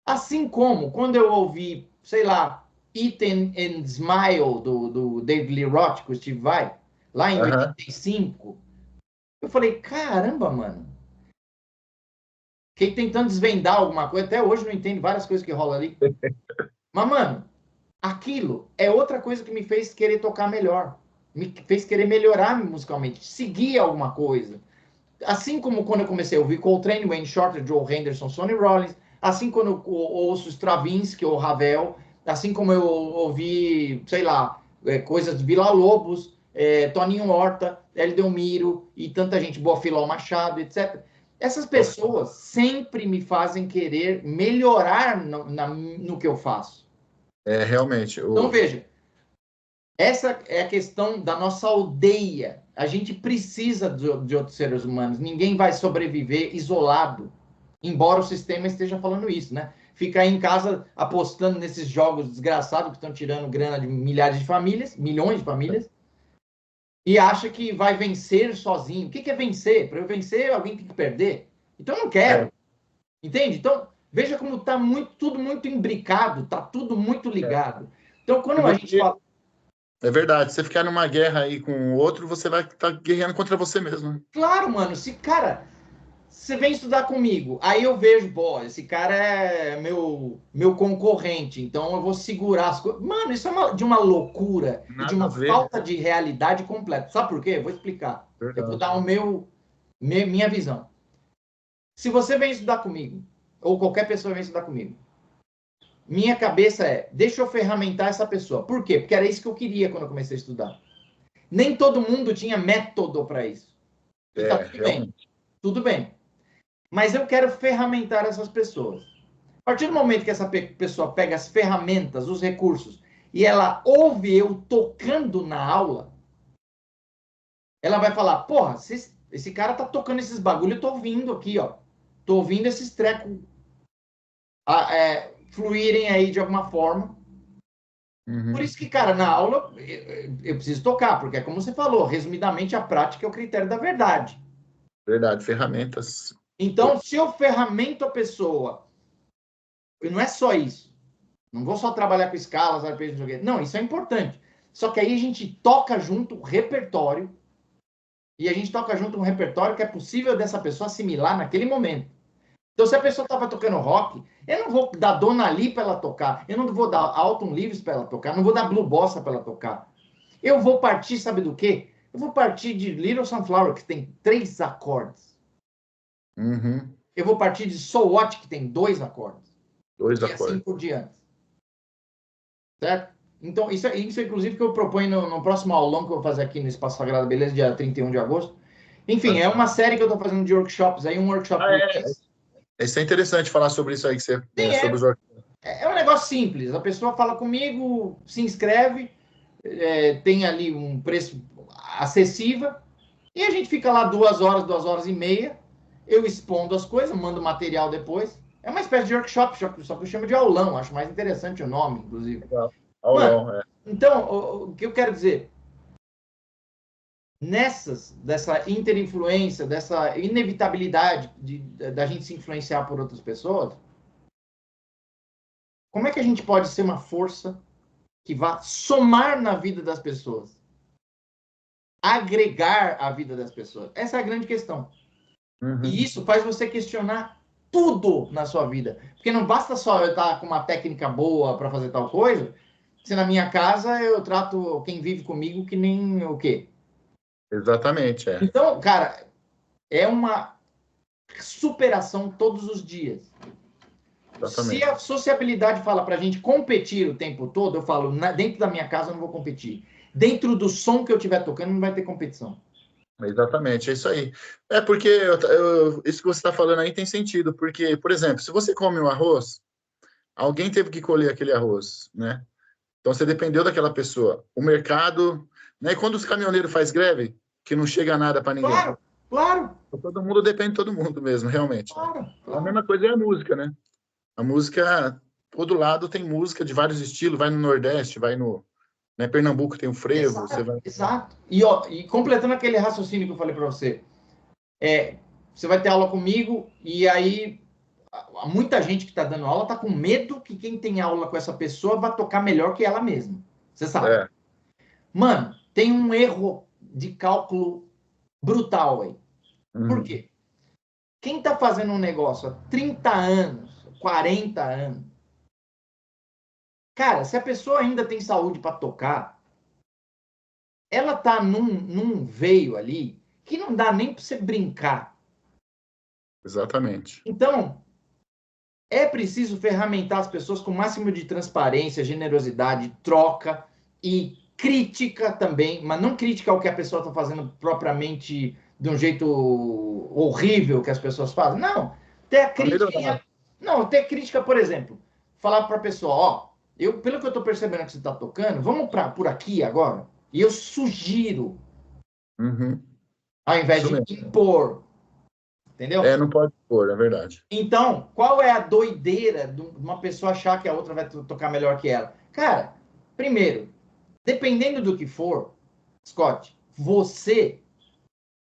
Assim como quando eu ouvi, sei lá, Eat and Smile do David Lee Roth com o Steve Vai, lá em Aham. 85, eu falei, caramba, mano. Fiquei tentando desvendar alguma coisa, até hoje não entendo várias coisas que rolam ali. Mas, mano, aquilo é outra coisa que me fez querer tocar melhor. Me fez querer melhorar musicalmente, seguir alguma coisa. Assim como quando eu comecei a ouvir Coltrane, Wayne Shorter, Joe Henderson, Sonny Rollins, assim quando eu ouço Stravinsky ou Ravel, assim como eu ouvi, sei lá, coisas de Villa-Lobos, Toninho Horta, Delmiro e tanta gente, boa, Filó Machado, etc. Essas Nossa. pessoas sempre me fazem querer melhorar no que eu faço. Realmente. Então, veja, essa é a questão da nossa aldeia. A gente precisa de outros seres humanos. Ninguém vai sobreviver isolado. Embora o sistema esteja falando isso, né? Ficar em casa apostando nesses jogos desgraçados que estão tirando grana de milhares de famílias, milhões de famílias, e acha que vai vencer sozinho. O que é vencer? Para eu vencer, alguém tem que perder. Então eu não É, quero. Entende? Então, veja como está tudo muito imbricado, está tudo muito é. ligado. Então, Se quando a gente você, fala. é verdade, se você ficar numa guerra aí com o outro, você vai estar guerreando contra você mesmo, né? Claro, mano, se, cara, você vem estudar comigo, aí eu vejo, pô, esse cara é meu concorrente, então eu vou segurar as coisas. Mano, isso é de uma loucura e de Nada a uma ver. falta de realidade completa. Sabe por quê? Eu vou explicar. Eu vou Verdade. dar minha visão. Se você vem estudar comigo, ou qualquer pessoa vem estudar comigo, minha cabeça é, deixa eu ferramentar essa pessoa. Por quê? Porque era isso que eu queria quando eu comecei a estudar. Nem todo mundo tinha método para isso. E tá tudo bem, Realmente. tudo bem. Mas eu quero ferramentar essas pessoas. A partir do momento que essa pessoa pega as ferramentas, os recursos, e ela ouve eu tocando na aula, ela vai falar, porra, esse cara tá tocando esses bagulho, eu tô ouvindo aqui, ó. Tô ouvindo esses trecos fluírem aí de alguma forma. Por Uhum. isso que, cara, na aula eu preciso tocar, porque é como você falou, resumidamente, a prática é o critério da verdade. Verdade. Ferramentas. Então, se eu ferramento a pessoa, e não é só isso, não vou só trabalhar com escalas, arpejos, não, isso é importante. Só que aí a gente toca junto o repertório, e a gente toca junto um repertório que é possível dessa pessoa assimilar naquele momento. Então, se a pessoa estava tocando rock, eu não vou dar Dona Lee para ela tocar, eu não vou dar Alton Leaves para ela tocar, não vou dar Blue Bossa para ela tocar. Eu vou partir, sabe do quê? Eu vou partir de Little Sunflower, que tem 3 acordes. Uhum. Eu vou partir de So What, que tem 2 acordes. Dois E assim acordes. por diante. Certo? Então, isso inclusive que eu proponho no próximo aulão que eu vou fazer aqui no Espaço Sagrado Beleza, dia 31 de agosto. Enfim, é uma série que eu estou fazendo de workshops, aí um workshop por mês. Isso é interessante falar sobre isso aí, que você, Sim, sobre os é um negócio simples. A pessoa fala comigo, se inscreve, tem ali um preço acessível, e a gente fica lá 2 horas e meia, eu expondo as coisas, mando material depois. É uma espécie de workshop, só que eu chamo de aulão, acho mais interessante o nome, inclusive. aulão, Mano, então, o que eu quero dizer? Dessa interinfluência, dessa inevitabilidade da gente se influenciar por outras pessoas, como é que a gente pode ser uma força que vá somar na vida das pessoas? Agregar a vida das pessoas? Essa é a grande questão. E isso faz você questionar tudo na sua vida. Porque não basta só eu estar com uma técnica boa para fazer tal coisa, se na minha casa eu trato quem vive comigo que nem o quê? Exatamente, Então, cara, é uma superação todos os dias. Se a sociabilidade fala para a gente competir o tempo todo, eu falo, dentro da minha casa eu não vou competir. Dentro do som que eu estiver tocando não vai ter competição. Exatamente, é isso aí. É porque isso que você está falando aí tem sentido, porque, por exemplo, se você come um arroz, alguém teve que colher aquele arroz, né? Então você dependeu daquela pessoa. O mercado, né? E quando os caminhoneiros faz greve, que não chega nada para ninguém. Claro, claro. Todo mundo depende de todo mundo mesmo, realmente. Claro, A mesma coisa é a música, né? A música, todo lado tem música de vários estilos, vai no Nordeste, vai no, né, Pernambuco tem o frevo, exato, você vai... exato. E completando aquele raciocínio que eu falei para você, você vai ter aula comigo e aí muita gente que está dando aula está com medo que quem tem aula com essa pessoa vai tocar melhor que ela mesma. Você sabe? Mano, tem um erro de cálculo brutal aí. Por quê? Quem está fazendo um negócio há 30 anos, 40 anos, cara, se a pessoa ainda tem saúde para tocar, ela tá num veio ali que não dá nem para você brincar. Exatamente. Então, é preciso ferramentar as pessoas com o máximo de transparência, generosidade, troca e crítica também, mas não crítica ao que a pessoa está fazendo propriamente de um jeito horrível que as pessoas fazem. Não, ter crítica. Não, ter crítica, por exemplo, falar para a pessoa, ó, pelo que eu estou percebendo que você está tocando, vamos por aqui agora. E eu sugiro, ao invés de impor, entendeu? Não pode pôr, é verdade. Então, qual é a doideira de uma pessoa achar que a outra vai tocar melhor que ela? Cara, primeiro, dependendo do que for, Scott, você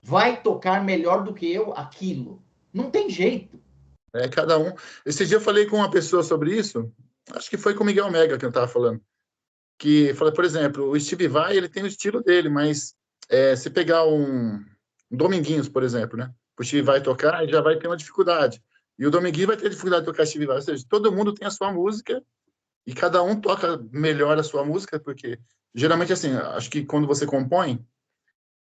vai tocar melhor do que eu aquilo. Não tem jeito. Cada um. Esse dia eu falei com uma pessoa sobre isso, acho que foi com o Miguel Mega que eu estava falando, que fala, por exemplo, o Steve Vai, ele tem o estilo dele, mas se pegar um Dominguinhos, por exemplo, né? O Steve Vai tocar, já vai ter uma dificuldade. E o Dominguinhos vai ter dificuldade de tocar Steve Vai. Ou seja, todo mundo tem a sua música e cada um toca melhor a sua música, porque geralmente, assim, acho que quando você compõe,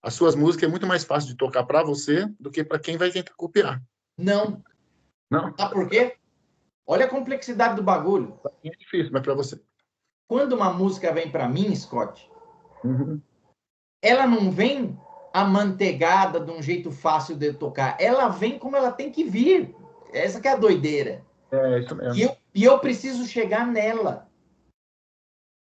as suas músicas é muito mais fácil de tocar para você do que para quem vai tentar copiar. Não. Não? Sabe por quê? Olha a complexidade do bagulho. É difícil, mas para você. Quando uma música vem para mim, Scott, ela não vem amanteigada de um jeito fácil de tocar. Ela vem como ela tem que vir. Essa que é a doideira. É isso mesmo. E eu preciso chegar nela.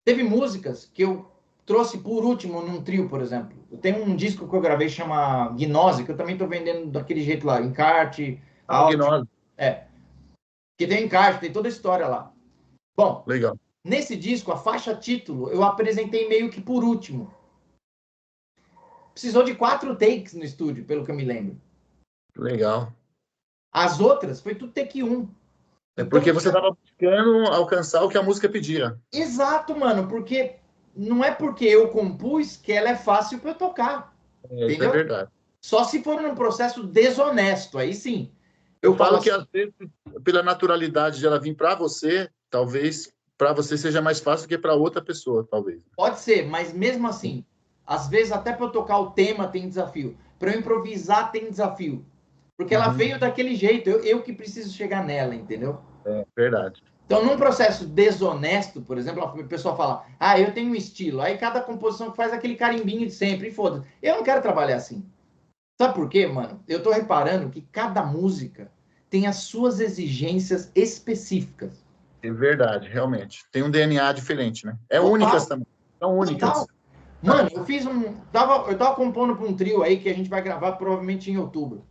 Teve músicas que eu trouxe por último num trio, por exemplo. Eu tenho um disco que eu gravei chama Gnose, que eu também estou vendendo daquele jeito lá, encarte, áudio. Que tem encarte, tem toda a história lá. Bom, legal. Nesse disco, a faixa título, eu apresentei meio que por último. Precisou de 4 takes no estúdio, pelo que eu me lembro. Legal. As outras, foi tudo take 1. É porque você estava buscando alcançar o que a música pedia. Exato, mano, porque não é porque eu compus que ela é fácil para eu tocar. Isso é verdade. Só se for num processo desonesto, aí sim. Eu falo que às vezes, pela naturalidade de ela vir para você, talvez para você seja mais fácil do que para outra pessoa, talvez. Pode ser, mas mesmo assim, às vezes até para eu tocar o tema tem desafio. Para eu improvisar tem desafio. Porque ela veio daquele jeito, eu que preciso chegar nela, entendeu? É verdade. Então, num processo desonesto, por exemplo, a pessoa fala, eu tenho um estilo, aí cada composição que faz aquele carimbinho de sempre, e foda-se. Eu não quero trabalhar assim. Sabe por quê, mano? Eu tô reparando que cada música tem as suas exigências específicas. É verdade, realmente. Tem um DNA diferente, né? É únicas Total, também. São únicas. total. Mano, eu tava compondo para um trio aí que a gente vai gravar provavelmente em outubro.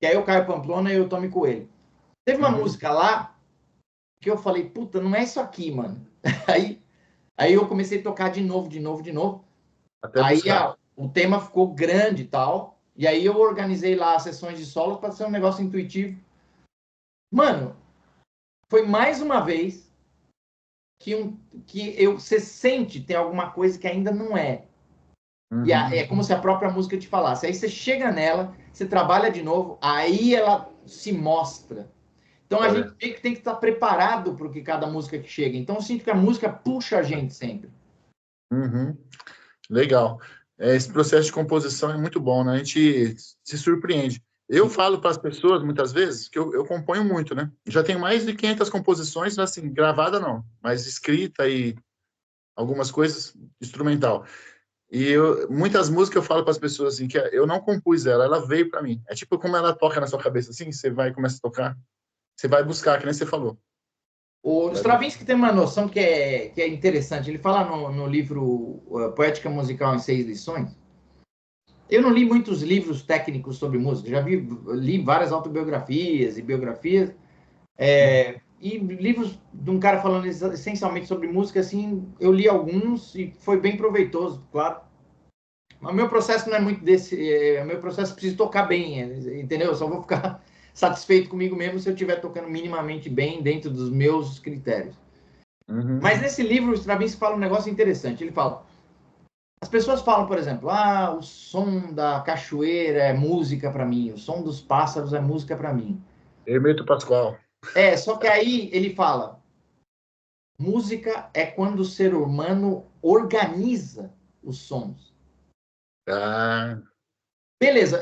Que aí eu Caio Pamplona e o Tommy Coelho. Teve uma música lá que eu falei, puta, não é isso aqui, mano. Aí, aí eu comecei a tocar de novo. Até Aí buscar. o tema ficou grande e tal. E aí eu organizei lá as sessões de solo para ser um negócio intuitivo. Mano, foi mais uma vez você sente tem alguma coisa que ainda não é. E é como se a própria música te falasse. Aí você chega nela, você trabalha de novo, aí ela se mostra. Então a gente tem que estar preparado para o que cada música que chega. Então eu sinto que a música puxa a gente sempre. Uhum. Legal. Esse processo de composição é muito bom, né? A gente se surpreende. Eu falo para as pessoas, muitas vezes, que eu componho muito, né? Já tenho mais de 500 composições, assim, gravada não, mas escrita e algumas coisas instrumental. E muitas músicas eu falo para as pessoas assim, que eu não compus ela veio para mim. É tipo como ela toca na sua cabeça, assim, você vai e começa a tocar, você vai buscar, que nem você falou. O Stravinsky tem uma noção que é interessante. Ele fala no livro Poética Musical em 6 lições. Eu não li muitos livros técnicos sobre música. Li várias autobiografias e biografias. E livros de um cara falando essencialmente sobre música, assim, eu li alguns e foi bem proveitoso, claro. Mas o meu processo não é muito desse. O meu processo precisa tocar bem, entendeu? Eu só vou ficar satisfeito comigo mesmo se eu estiver tocando minimamente bem dentro dos meus critérios. Uhum. Mas nesse livro, o Stravinsky fala um negócio interessante. Ele fala: as pessoas falam, por exemplo, o som da cachoeira é música para mim, o som dos pássaros é música para mim. Hermeto Pascoal. Só que aí ele fala: música é quando o ser humano organiza os sons. Ah, Beleza,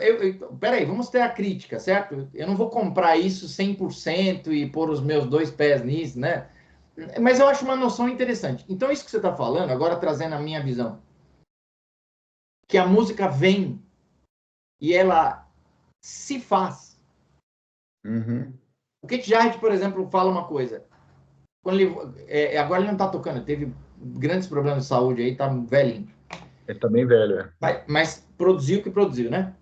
peraí, vamos ter a crítica, certo? Eu não vou comprar isso 100% e pôr os meus 2 pés nisso, né? Mas eu acho uma noção interessante. Então, isso que você está falando, agora trazendo a minha visão, que a música vem e ela se faz. uhum. O Keith Jarrett, por exemplo, fala uma coisa. Quando agora ele não está tocando, teve grandes problemas de saúde aí, tá velhinho. Ele tá bem velho, é. Mas produziu o que produziu, né?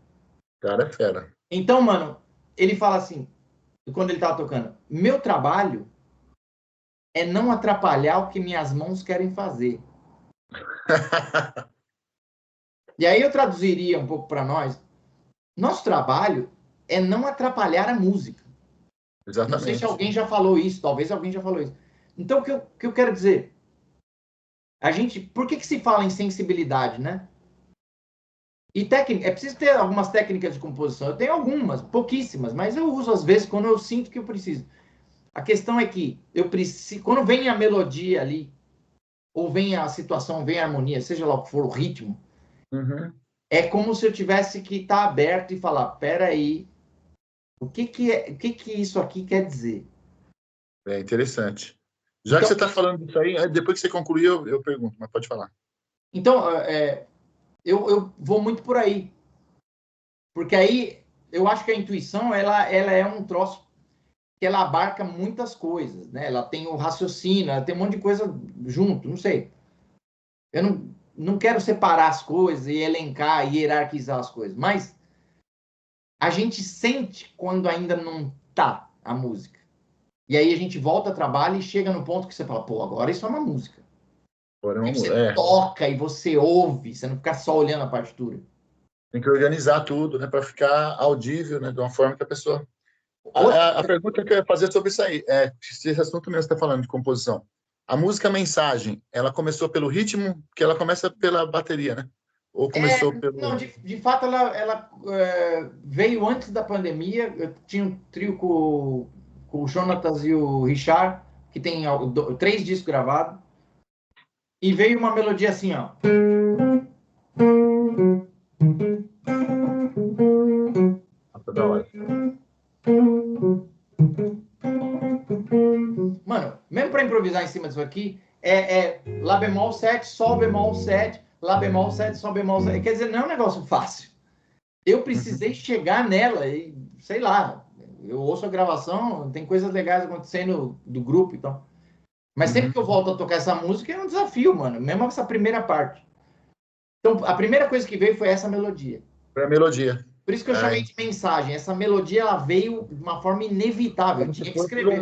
Cara é fera. Então, mano, ele fala assim, quando ele tava tocando, meu trabalho é não atrapalhar o que minhas mãos querem fazer. E aí eu traduziria um pouco para nós, nosso trabalho é não atrapalhar a música. Não sei se Exatamente. alguém já falou isso, talvez alguém já falou isso. Então, o que eu quero dizer? Por que se fala em sensibilidade, né? E técnica, é preciso ter algumas técnicas de composição. Eu tenho algumas, pouquíssimas, mas eu uso às vezes quando eu sinto que eu preciso. A questão é que eu preciso, quando vem a melodia ali, ou vem a situação, vem a harmonia, seja lá o que for o ritmo, Uhum. é como se eu tivesse que estar aberto e falar, peraí, o que isso aqui quer dizer? É interessante. Já que Então, você está falando disso aí, depois que você concluir, eu pergunto, mas pode falar. então eu vou muito por aí, porque aí eu acho que a intuição ela é um troço que ela abarca muitas coisas, né? Ela tem o raciocínio, ela tem um monte de coisa junto, não sei. Eu não quero separar as coisas e elencar e hierarquizar as coisas, mas a gente sente quando ainda não tá a música. E aí a gente volta, trabalha e chega no ponto que você fala, pô, agora isso é uma música. Agora Aí vamos, você toca e você ouve, você não fica só olhando a partitura. tem que organizar tudo, né, para ficar audível, né, de uma forma que a pessoa. Outra, A pergunta que eu ia fazer sobre isso aí, esse assunto mesmo está falando de composição. A música Mensagem, ela começou pelo ritmo, que ela começa pela bateria, né? Ou começou não, pelo. de fato ela veio antes da pandemia. Eu tinha um trio com o Jonatas e o Richard, que tem 3 discos gravados. E veio uma melodia assim, ó. Nossa, da hora. Mano, cima disso aqui, é Lá bemol 7, Sol bemol 7, Lá bemol 7, Sol bemol 7. Quer dizer, não é um negócio fácil. Eu precisei chegar nela e, sei lá, eu ouço a gravação, tem coisas legais acontecendo do grupo e tal. Mas sempre que eu volto a tocar essa música é um desafio, mano. Mesmo essa primeira parte. Então, a primeira coisa que veio foi essa melodia. Foi a melodia. Por isso que eu chamei de mensagem. Essa melodia, ela veio de uma forma inevitável. Eu Como tinha se que fosse escrever.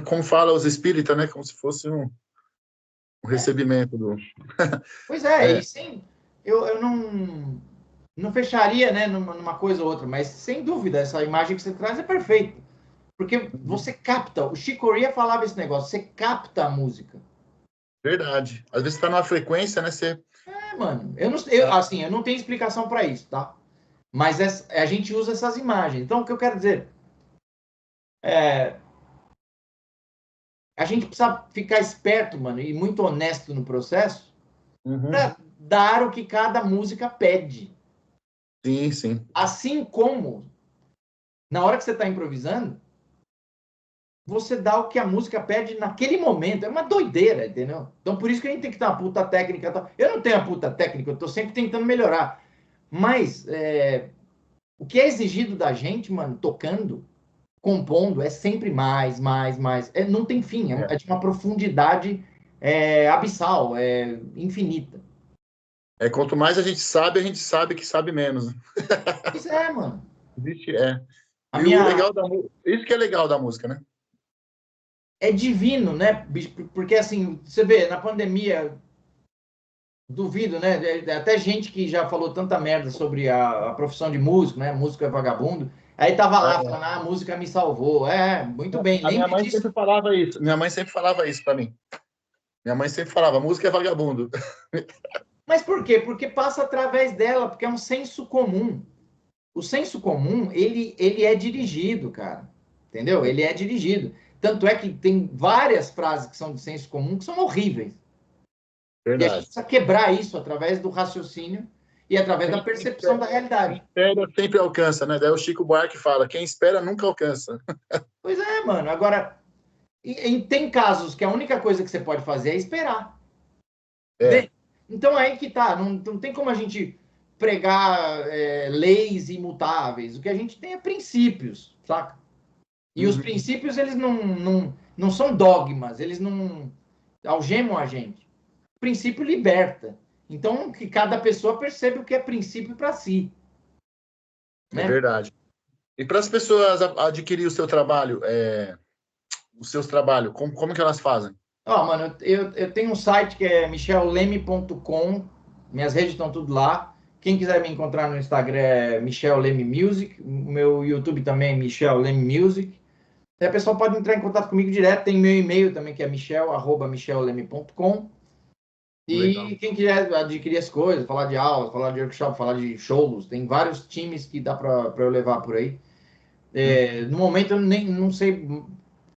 como fala os espíritas, né? Como se fosse um recebimento do... Pois e sem... Eu não fecharia, né, numa coisa ou outra, mas sem dúvida, essa imagem que você traz é perfeita. Porque você capta. O Chico Corea falava esse negócio. Você capta a música. Verdade. Às vezes você tá numa frequência, né? Você... mano. Assim, eu não tenho explicação para isso, tá? Mas a gente usa essas imagens. Então, o que eu quero dizer a gente precisa ficar esperto, mano, e muito honesto no processo para dar o que cada música pede. Sim, sim. Assim como, na hora que você está improvisando, você dá o que a música pede naquele momento. É uma doideira, entendeu? Então, por isso que a gente tem que ter uma puta técnica. Eu não tenho a puta técnica, eu tô sempre tentando melhorar. Mas o que é exigido da gente, mano, tocando, compondo, é sempre mais, mais, mais. Não tem fim, é de uma profundidade abissal, infinita. Quanto mais a gente sabe que sabe menos. Isso é, mano. Existe, A E o minha... legal isso que é legal da música, né? É divino, né? Porque, assim, você vê, na pandemia, duvido, né? Até gente que já falou tanta merda sobre a profissão de músico, né? Músico é vagabundo. Aí tava lá falando, a música me salvou. Muito bem, A minha lembre mãe disso. sempre falava isso. Minha mãe sempre falava isso para mim. Minha mãe sempre falava, música é vagabundo. Mas por quê? Porque passa através dela, porque é um senso comum. O senso comum, ele é dirigido, cara. Entendeu? Ele é dirigido. Tanto é que tem várias frases que são de senso comum que são horríveis. E a gente Verdade. precisa quebrar isso através do raciocínio e através da percepção da realidade. Quem espera sempre alcança, né? Daí o Chico Buarque fala, quem espera nunca alcança. Pois é, mano. Agora, tem casos que a única coisa que você pode fazer é esperar. Então aí que tá. Não tem como a gente pregar leis imutáveis. O que a gente tem é princípios, saca? E os princípios, eles não são dogmas, eles não algemam a gente. O princípio liberta. Então, que cada pessoa percebe o que é princípio para si. É Né? verdade. E para as pessoas adquirir o seu trabalho, os seus trabalhos, como que elas fazem? Mano, eu tenho um site que é michelleme.com, minhas redes estão tudo lá. Quem quiser me encontrar no Instagram é Michel Leme Music, o meu YouTube também é Michel Leme Music. Aí a pessoa pode entrar em contato comigo direto, tem meu e-mail também que é michel@michelleme.com. Legal. E quem quiser adquirir as coisas, falar de aulas, falar de workshop, falar de shows, tem vários times que dá para eu levar por aí. No momento eu nem não sei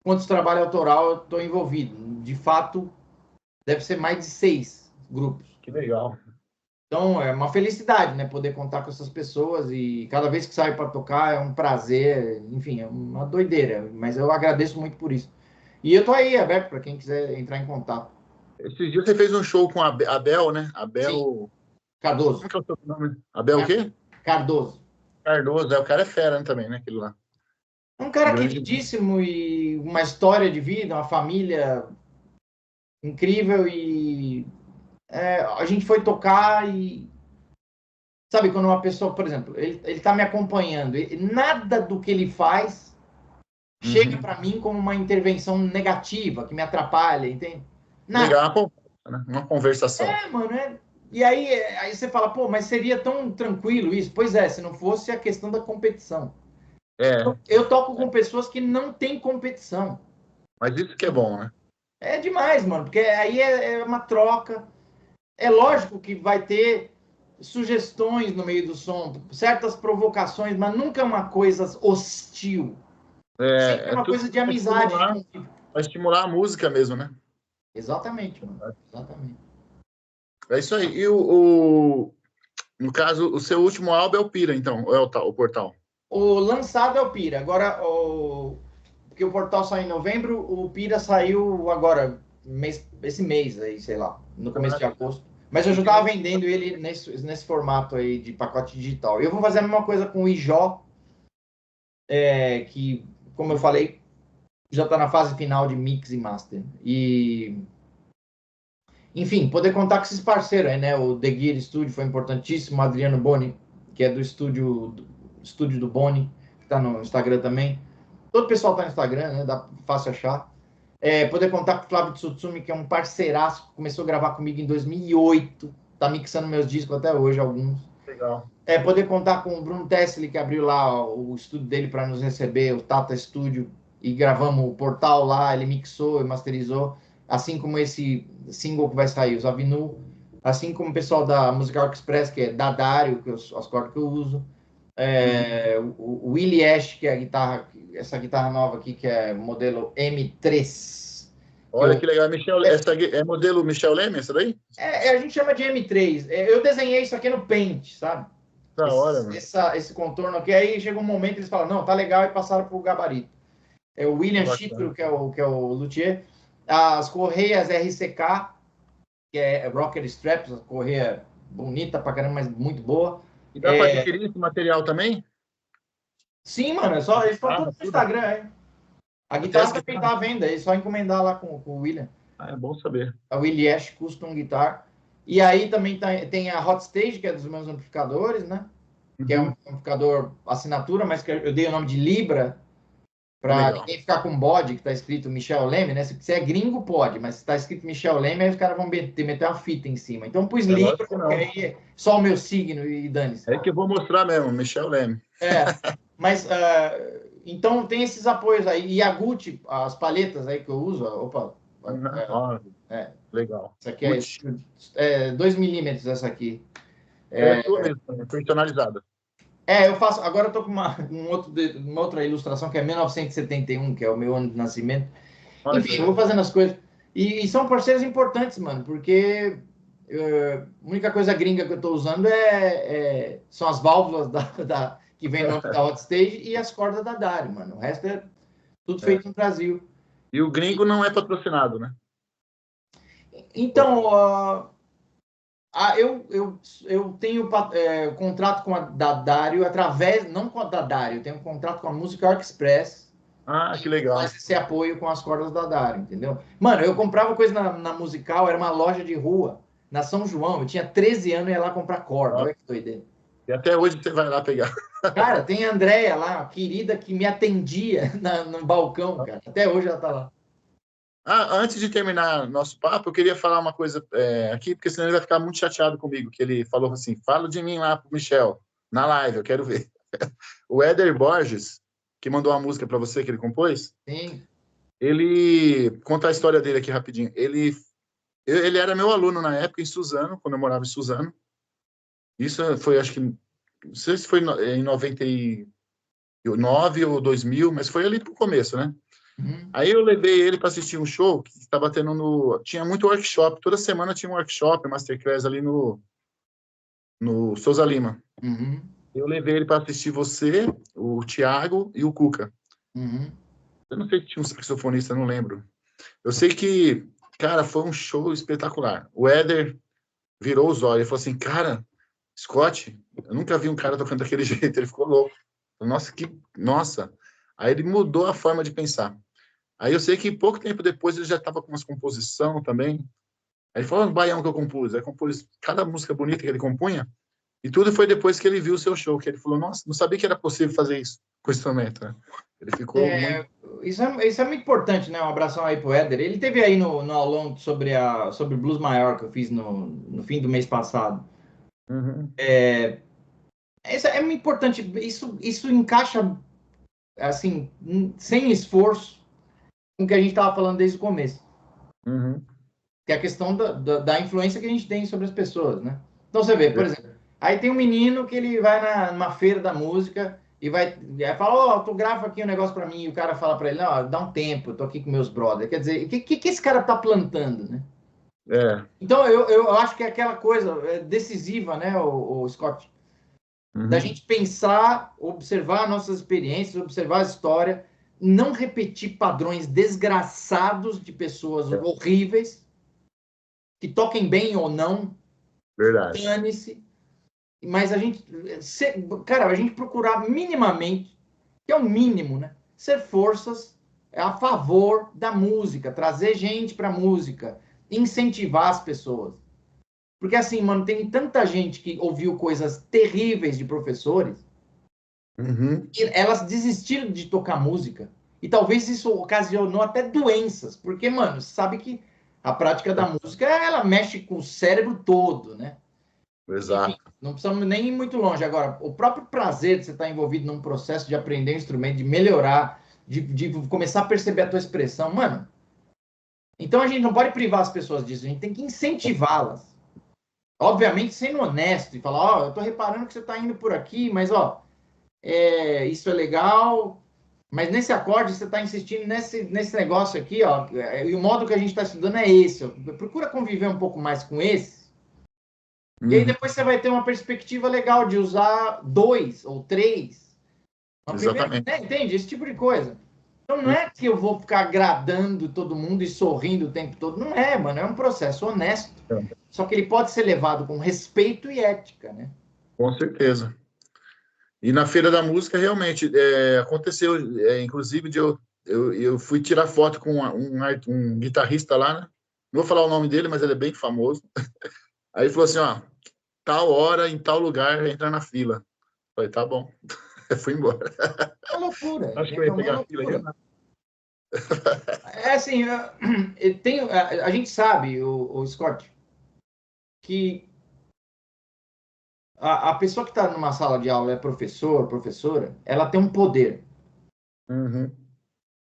quantos trabalhos autoral eu estou envolvido. De fato, deve ser mais de 6 grupos. Que legal. Então, é uma felicidade, né? Poder contar com essas pessoas e cada vez que saio para tocar é um prazer, enfim, é uma doideira, mas eu agradeço muito por isso. E eu tô aí aberto para quem quiser entrar em contato. Esses dias você fez um show com a Abel, né? Sim, Abel... Cardoso. Como que é o seu nome? Abel o quê? Cardoso. Cardoso. O cara é fera, né, também, né? Aquele lá. É um cara Grande. queridíssimo e uma história de vida, uma família incrível e a gente foi tocar e sabe quando uma pessoa, por exemplo, ele tá me acompanhando, nada do que ele faz chega para mim como uma intervenção negativa que me atrapalha, entende? Nada. Legal, uma conversa, né? Uma conversação. Mano, E aí você fala, pô, mas seria tão tranquilo isso? Pois é, se não fosse a questão da competição. É, Eu toco com pessoas que não têm competição. mas isso que é bom, né? É demais, mano, porque aí é uma troca. É lógico que vai ter sugestões no meio do som, certas provocações, mas nunca uma coisa hostil. Sempre uma Tudo coisa de amizade, de convívio. para estimular a música mesmo, né? Exatamente, mano. Exatamente. É isso aí. E no caso, o seu último álbum é o Pira, então, ou é o Portal? O lançado é o Pira. Agora, porque o Portal saiu em novembro, o Pira saiu agora, esse mês aí, sei lá, no começo de agosto. Mas eu já estava vendendo ele nesse formato aí de pacote digital. Eu vou fazer a mesma coisa com o Ijó, que, como eu falei, já está na fase final de mix e master. E, enfim, poder contar com esses parceiros aí, né? O The Gear Studio foi importantíssimo, o Adriano Boni, que é do estúdio do Boni, que está no Instagram também. Todo o pessoal está no Instagram, né? Dá fácil achar. Poder contar com o Flávio Tsutsumi, que é um parceiraço, começou a gravar comigo em 2008, tá mixando meus discos até hoje, alguns. Legal. Poder contar com o Bruno Tessli, que abriu lá o estúdio dele para nos receber, o Tata Studio, e gravamos o Portal lá, ele mixou e masterizou, assim como esse single que vai sair, os Avinu, assim como o pessoal da Musical Express, que é da Dario, que as cordas que eu uso, o Willie Ash, que é a guitarra, essa guitarra nova aqui, que é modelo M3. Olha que legal. Essa é modelo Michel Leme, essa daí? A gente chama de M3. Eu desenhei isso aqui no Paint, sabe? Da hora, mano. Esse contorno aqui. Aí chegou um momento que eles falaram, não, tá legal, e passaram pro gabarito. É o William Chitro, que é o luthier. As correias RCK, que é Rocker Straps, a correia bonita pra caramba, mas muito boa. E dá para adquirir esse material também? Sim, mano, eles estão todos no Instagram, hein? A guitarra também tá à venda, é só encomendar lá com o William. É bom saber. A Willie Ash Custom Guitar. E aí também tem a Hot Stage, que é dos meus amplificadores, né? Que é um amplificador assinatura, mas que eu dei o nome de Libra, para ninguém ficar com bode, que tá escrito Michel Leme, né? Se é gringo, pode, mas se tá escrito Michel Leme, aí os caras vão meter uma fita em cima. Então pus Libra, porque aí é só o meu signo e dane-se. É que eu vou mostrar mesmo, Michel Leme. Mas então tem esses apoios aí. E a Gucci, as palhetas aí que eu uso, opa. Legal. Essa aqui é 2 milímetros, essa aqui. É tua mesmo, personalizada. Eu faço. Agora eu tô com uma outra ilustração que é 1971, que é o meu ano de nascimento. Enfim, eu vou fazendo as coisas. E são parceiros importantes, mano, porque a única coisa gringa que eu tô usando são as válvulas que vem no da Hot Stage e as cordas da Dario, mano. O resto é tudo feito no Brasil. E o gringo não é patrocinado, né? Então, eu tenho contrato com a da Dario não com a da Dario, eu tenho contrato com a Musical Express. Que legal. Faz esse apoio com as cordas da Dario, entendeu? Mano, eu comprava coisa na Musical, era uma loja de rua, na São João, eu tinha 13 anos e ia lá comprar corda, olha que doideira. E até hoje você vai lá pegar. Cara, tem a Andréia lá, a querida que me atendia no balcão, cara. Até hoje ela tá lá. Antes de terminar nosso papo, eu queria falar uma coisa aqui, porque senão ele vai ficar muito chateado comigo, que ele falou assim, fala de mim lá pro Michel, na live, eu quero ver. O Éder Borges, que mandou uma música para você que ele compôs, sim. Ele conta a história dele aqui rapidinho. Ele era meu aluno na época em Suzano, quando eu morava em Suzano. Isso foi, acho que, não sei se foi em 99 ou 2000, mas foi ali pro começo, né? Aí eu levei ele para assistir um show que estava tendo tinha muito workshop, toda semana tinha um workshop, masterclass ali no Souza Lima. Eu levei ele para assistir você, o Thiago e o Cuca. Eu não sei se tinha um saxofonista, não lembro. Eu sei que, cara, foi um show espetacular. O Éder virou os olhos e falou assim, cara, Scott, eu nunca vi um cara tocando daquele jeito. Ele ficou louco. Nossa. Aí ele mudou a forma de pensar. Aí eu sei que pouco tempo depois ele já estava com umas composição também. Aí ele falou, Baião que eu compus. Aí compôs cada música bonita que ele compunha. E tudo foi depois que ele viu o seu show, que ele falou, nossa, não sabia que era possível fazer isso com esse instrumento. Né? Ele ficou muito... Isso é muito importante, né? Um abração aí pro Éder. Ele teve aí no aulão sobre Blues Maior que eu fiz no fim do mês passado. Isso é muito importante. Isso encaixa, assim, sem esforço, com o que a gente estava falando desde o começo. Que é a questão da influência que a gente tem sobre as pessoas, né? Então você vê, por exemplo, aí tem um menino que ele vai numa feira da música e fala, autografa aqui um negócio para mim, e o cara fala para ele, não, dá um tempo, eu tô aqui com meus brothers. Quer dizer, o que esse cara tá plantando, né? Então eu acho que é aquela coisa decisiva, né, o Scott, da gente pensar, observar nossas experiências, observar a história, não repetir padrões desgraçados de pessoas horríveis, que toquem bem ou não, Verdade. dane-se, mas a gente, cara, a gente procurar minimamente, que é o mínimo, né? Ser forças a favor da música, trazer gente para música, incentivar as pessoas. Porque assim, mano, tem tanta gente que ouviu coisas terríveis de professores, Uhum. e elas desistiram de tocar música. E talvez isso ocasionou até doenças, porque, mano, sabe que a prática da música, ela mexe com o cérebro todo, né? Enfim, Exato. não precisamos nem ir muito longe. Agora, o próprio prazer de você estar envolvido num processo de aprender um instrumento, de melhorar, de começar a perceber a tua expressão, mano. Então a gente não pode privar as pessoas disso, a gente tem que incentivá-las. Obviamente sendo honesto e falar, ó, eu tô reparando que você tá indo por aqui, mas ó, isso é legal, mas nesse acorde você tá insistindo nesse negócio aqui, ó, e o modo que a gente está estudando é esse. Ó. Procura conviver um pouco mais com esse. E aí Uhum. depois você vai ter uma perspectiva legal de usar 2 ou 3. Uma primeira, Exatamente. né? Entende? Esse tipo de coisa. Então não é que eu vou ficar agradando todo mundo e sorrindo o tempo todo. Não é, mano. É um processo honesto. Só que ele pode ser levado com respeito e ética, né? Com certeza. E na Feira da Música, realmente, aconteceu, inclusive, eu fui tirar foto com um guitarrista lá, né? Não vou falar o nome dele, mas ele é bem famoso. Aí ele falou assim, ó, tal hora, em tal lugar, entra na fila. Falei, tá bom. Eu fui embora. É uma loucura, Acho que eu ia entendeu? Uma pegar a fila aí. loucura. É assim, a gente sabe, o Scott, que a pessoa que está numa sala de aula é professor, professora, ela tem um poder. Uhum.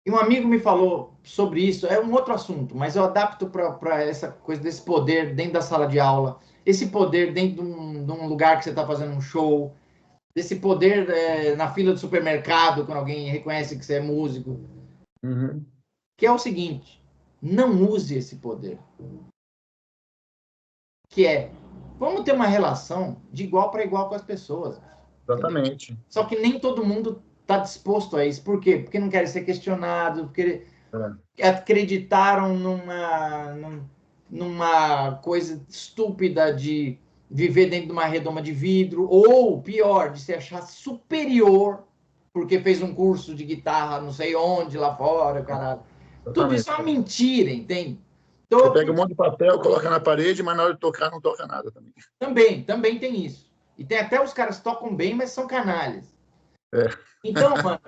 E um amigo me falou sobre isso, é um outro assunto, mas eu adapto para essa coisa desse poder dentro da sala de aula, esse poder dentro de um lugar que você está fazendo um show, desse poder na fila do supermercado, quando alguém reconhece que você é músico, Uhum. que é o seguinte, não use esse poder, que é, vamos ter uma relação de igual para igual com as pessoas, entendeu? Exatamente. Só que nem todo mundo está disposto a isso, por quê? Porque não querem ser questionados, porque acreditaram numa coisa estúpida de viver dentro de uma redoma de vidro, ou pior, de se achar superior porque fez um curso de guitarra não sei onde lá fora, caralho. Tudo isso Exatamente. é uma mentira, entende? Você Então, pega um monte de papel, coloca na parede, mas na hora de tocar, não toca nada também. também tem isso. E tem até os caras que tocam bem, mas são canalhas. É. Então, mano,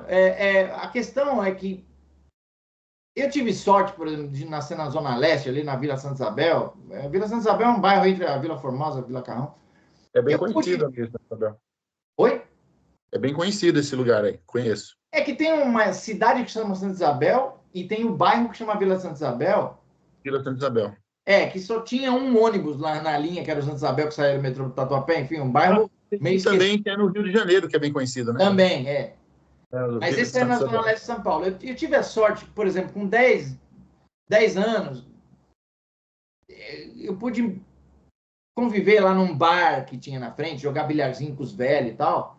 a questão é que eu tive sorte, por exemplo, de nascer na Zona Leste, ali na Vila Santa Isabel. A Vila Santa Isabel é um bairro entre a Vila Formosa e a Vila Carrão. É bem Eu conhecido pude. a mesmo, Isabel. Oi? É bem conhecido esse lugar aí, conheço. É que tem uma cidade que chama Santa Isabel e tem o bairro que chama Vila Santa Isabel. Vila Santa Isabel. Que só tinha um ônibus lá na linha, que era o Santa Isabel, que saía do metrô do Tatuapé. Enfim, um Ah, bairro tem meio um esquecido. também que é no Rio de Janeiro, que é bem conhecido, né? Também, é. É, o Mas Vila esse é Santa na Zona Isabel. Leste de São Paulo. Eu tive a sorte, por exemplo, com 10 anos, eu pude conviver lá num bar que tinha na frente, jogar bilharzinho com os velhos e tal,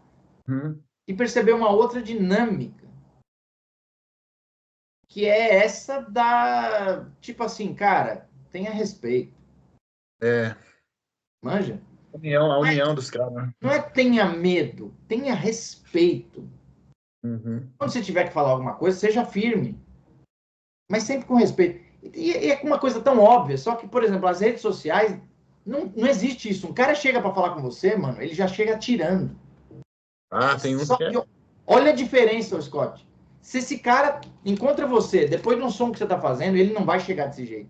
Hum. e perceber uma outra dinâmica, que é essa da, tipo assim, cara, tenha respeito, É, manja? a união dos caras, né? Não é tenha medo, tenha respeito. Uhum. Quando você tiver que falar alguma coisa, seja firme, mas sempre com respeito. E é uma coisa tão óbvia, só que, por exemplo, as redes sociais, não existe isso. Um cara chega para falar com você, mano, ele já chega atirando. Ah, tem uns Só que é. que olha a diferença, Scott. Se esse cara encontra você depois de um som que você está fazendo, ele não vai chegar desse jeito.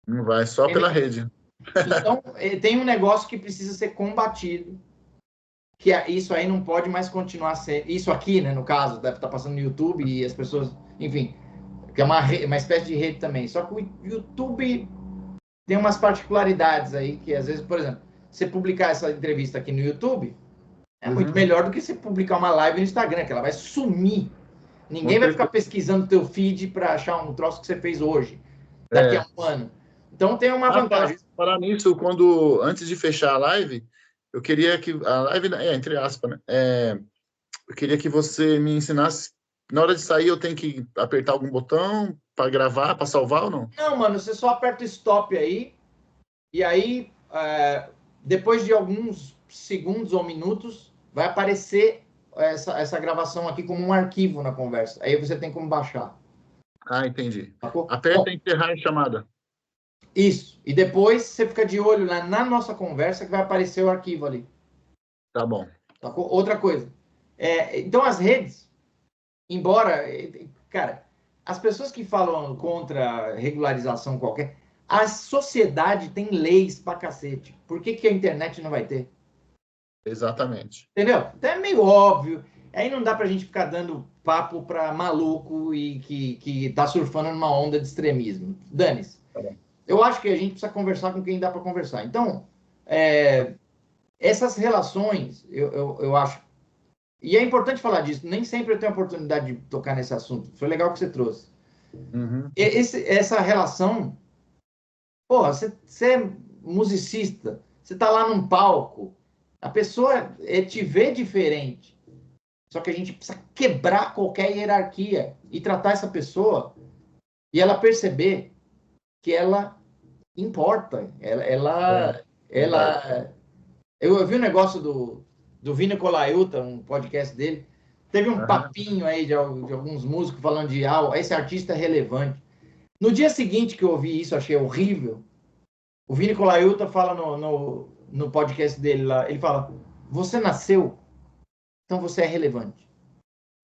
Não vai, só pela Entendeu? rede. Então, tem um negócio que precisa ser combatido, que isso aí não pode mais continuar sendo. Isso aqui, né, no caso, deve estar passando no YouTube e as pessoas, enfim, que é uma espécie de rede também. Só que o YouTube tem umas particularidades aí que, às vezes, por exemplo, você publicar essa entrevista aqui no YouTube é muito Uhum. melhor do que você publicar uma live no Instagram, que ela vai sumir. Com Ninguém vai ficar certeza. pesquisando teu feed para achar um troço que você fez hoje, daqui a É. um ano. Então tem uma Ah, vantagem. falar nisso, antes de fechar a live, eu queria que a live, entre aspas, né? Eu queria que você me ensinasse Na hora de sair, eu tenho que apertar algum botão para gravar, para salvar ou não? Não, mano, você só aperta o stop aí, e aí, depois de alguns segundos ou minutos, vai aparecer essa gravação aqui como um arquivo na conversa. Aí você tem como baixar. Ah, entendi. Sacou? Aperta Bom, encerrar a chamada. isso. E depois você fica de olho na nossa conversa que vai aparecer o arquivo ali. Tá bom. Sacou? Outra coisa. Então, as redes, embora... Cara, as pessoas que falam contra regularização qualquer, a sociedade tem leis pra cacete. Por que a internet não vai ter? Exatamente. Entendeu? Então é meio óbvio. Aí não dá pra gente ficar dando papo pra maluco e que tá surfando numa onda de extremismo. Dane-se. Tá bom. Eu acho que a gente precisa conversar com quem dá pra conversar. Então, essas relações, eu acho. E é importante falar disso. Nem sempre eu tenho a oportunidade de tocar nesse assunto. Foi legal que você trouxe. Uhum. Essa relação. Porra, você é musicista. Você tá lá num palco. A pessoa te vê diferente. Só que a gente precisa quebrar qualquer hierarquia e tratar essa pessoa e ela perceber que ela importa. Eu vi um negócio do Vini Colaiuta, um podcast dele. Teve um Aham. papinho aí de alguns músicos falando de esse artista é relevante. No dia seguinte que eu ouvi isso, achei horrível. O Vini Colaiuta fala no podcast dele lá, ele fala: você nasceu, então você é relevante.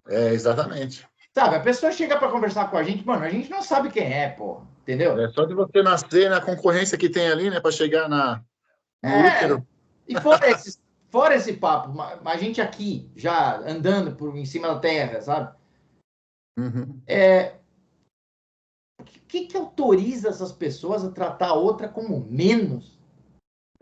Exatamente. Sabe, a pessoa chega para conversar com a gente, mano, a gente não sabe quem é, pô, entendeu? Só de você nascer na concorrência que tem ali, né, para chegar no É, útero. e fora esse papo, a gente aqui, já andando em cima da terra, sabe? Uhum. O que autoriza essas pessoas a tratar a outra como menos?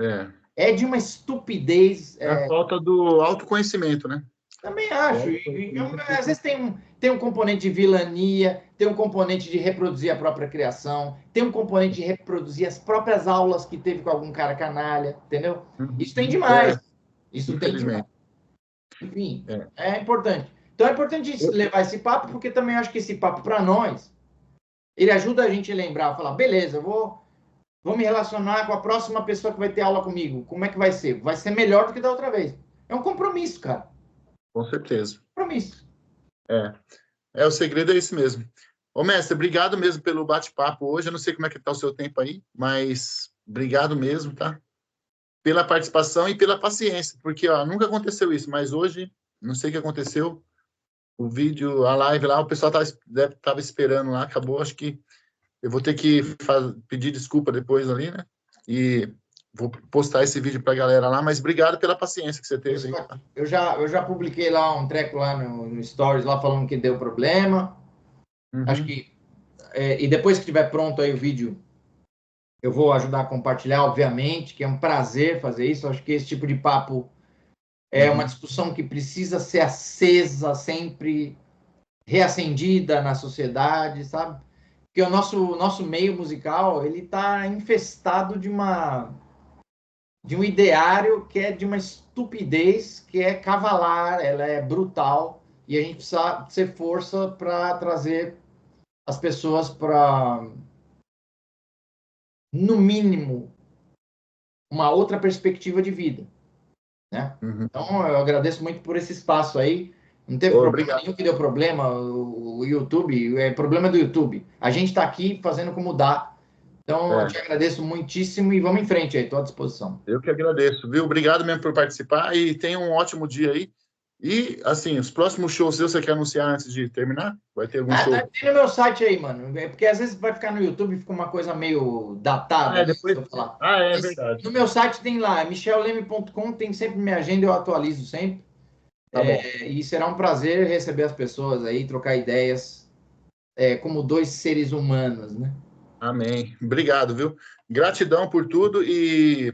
É. É de uma estupidez. É a falta do autoconhecimento, né? Também O acho. Às vezes autoconhecimento. tem um componente de vilania, tem um componente de reproduzir a própria criação, tem um componente de reproduzir as próprias aulas que teve com algum cara canalha, entendeu? Isso tem Uhum. demais. Isso tem demais. Infelizmente. Enfim, É. é importante. Então é importante a gente levar esse papo, porque também acho que esse papo, para nós, ele ajuda a gente a lembrar, falar, beleza, vou me relacionar com a próxima pessoa que vai ter aula comigo. Como é que vai ser? Vai ser melhor do que da outra vez. É um compromisso, cara. Com certeza. Compromisso. O segredo é esse mesmo. Ô, mestre, obrigado mesmo pelo bate-papo hoje. Eu não sei como é que tá o seu tempo aí, mas obrigado mesmo, tá? Pela participação e pela paciência, porque ó, nunca aconteceu isso, mas hoje, não sei o que aconteceu, o vídeo, a live lá, o pessoal tava esperando lá, acabou, acho que eu vou ter que pedir desculpa depois ali, né? E vou postar esse vídeo para a galera lá, mas obrigado pela paciência que você teve aí. Tá? Eu já publiquei lá um treco lá no Stories, lá falando que deu problema. Acho Uhum. que. E depois que estiver pronto aí o vídeo, eu vou ajudar a compartilhar, obviamente, que é um prazer fazer isso. Acho que esse tipo de papo é uma discussão que precisa ser acesa, sempre reacendida na sociedade, sabe? Porque o nosso meio musical, ele está infestado de um ideário que é de uma estupidez, que é cavalar, ela é brutal, e a gente precisa ser força para trazer as pessoas para, no mínimo, uma outra perspectiva de vida, né? Uhum. Então, eu agradeço muito por esse espaço aí. Não teve problema Obrigado. nenhum que deu problema. O YouTube, é problema do YouTube. A gente está aqui fazendo como dá. Então, eu te agradeço muitíssimo e vamos em frente aí, estou à disposição. Eu que agradeço, viu? Obrigado mesmo por participar e tenha um ótimo dia aí. E, assim, os próximos shows seus, você quer anunciar antes de terminar? Vai ter algum show? Tem no meu site aí, mano. Porque às vezes vai ficar no YouTube e fica uma coisa meio datada, né? Se Depois. eu falar. É Mas verdade. no meu site tem lá, michelleme.com, tem sempre minha agenda, eu atualizo sempre. Tá bom. E será um prazer receber as pessoas aí, trocar ideias, como dois seres humanos, né? Amém. Obrigado, viu? Gratidão por tudo e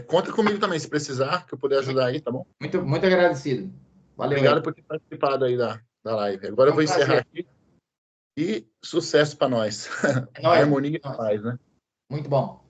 conta comigo também, se precisar, que eu puder ajudar aí, tá bom? Muito, muito agradecido. Valeu aí. Obrigado por ter participado aí da live. Agora É eu um vou encerrar prazer. aqui e sucesso para nós. É nóis. Harmonia e Nóis. paz, né? Muito bom.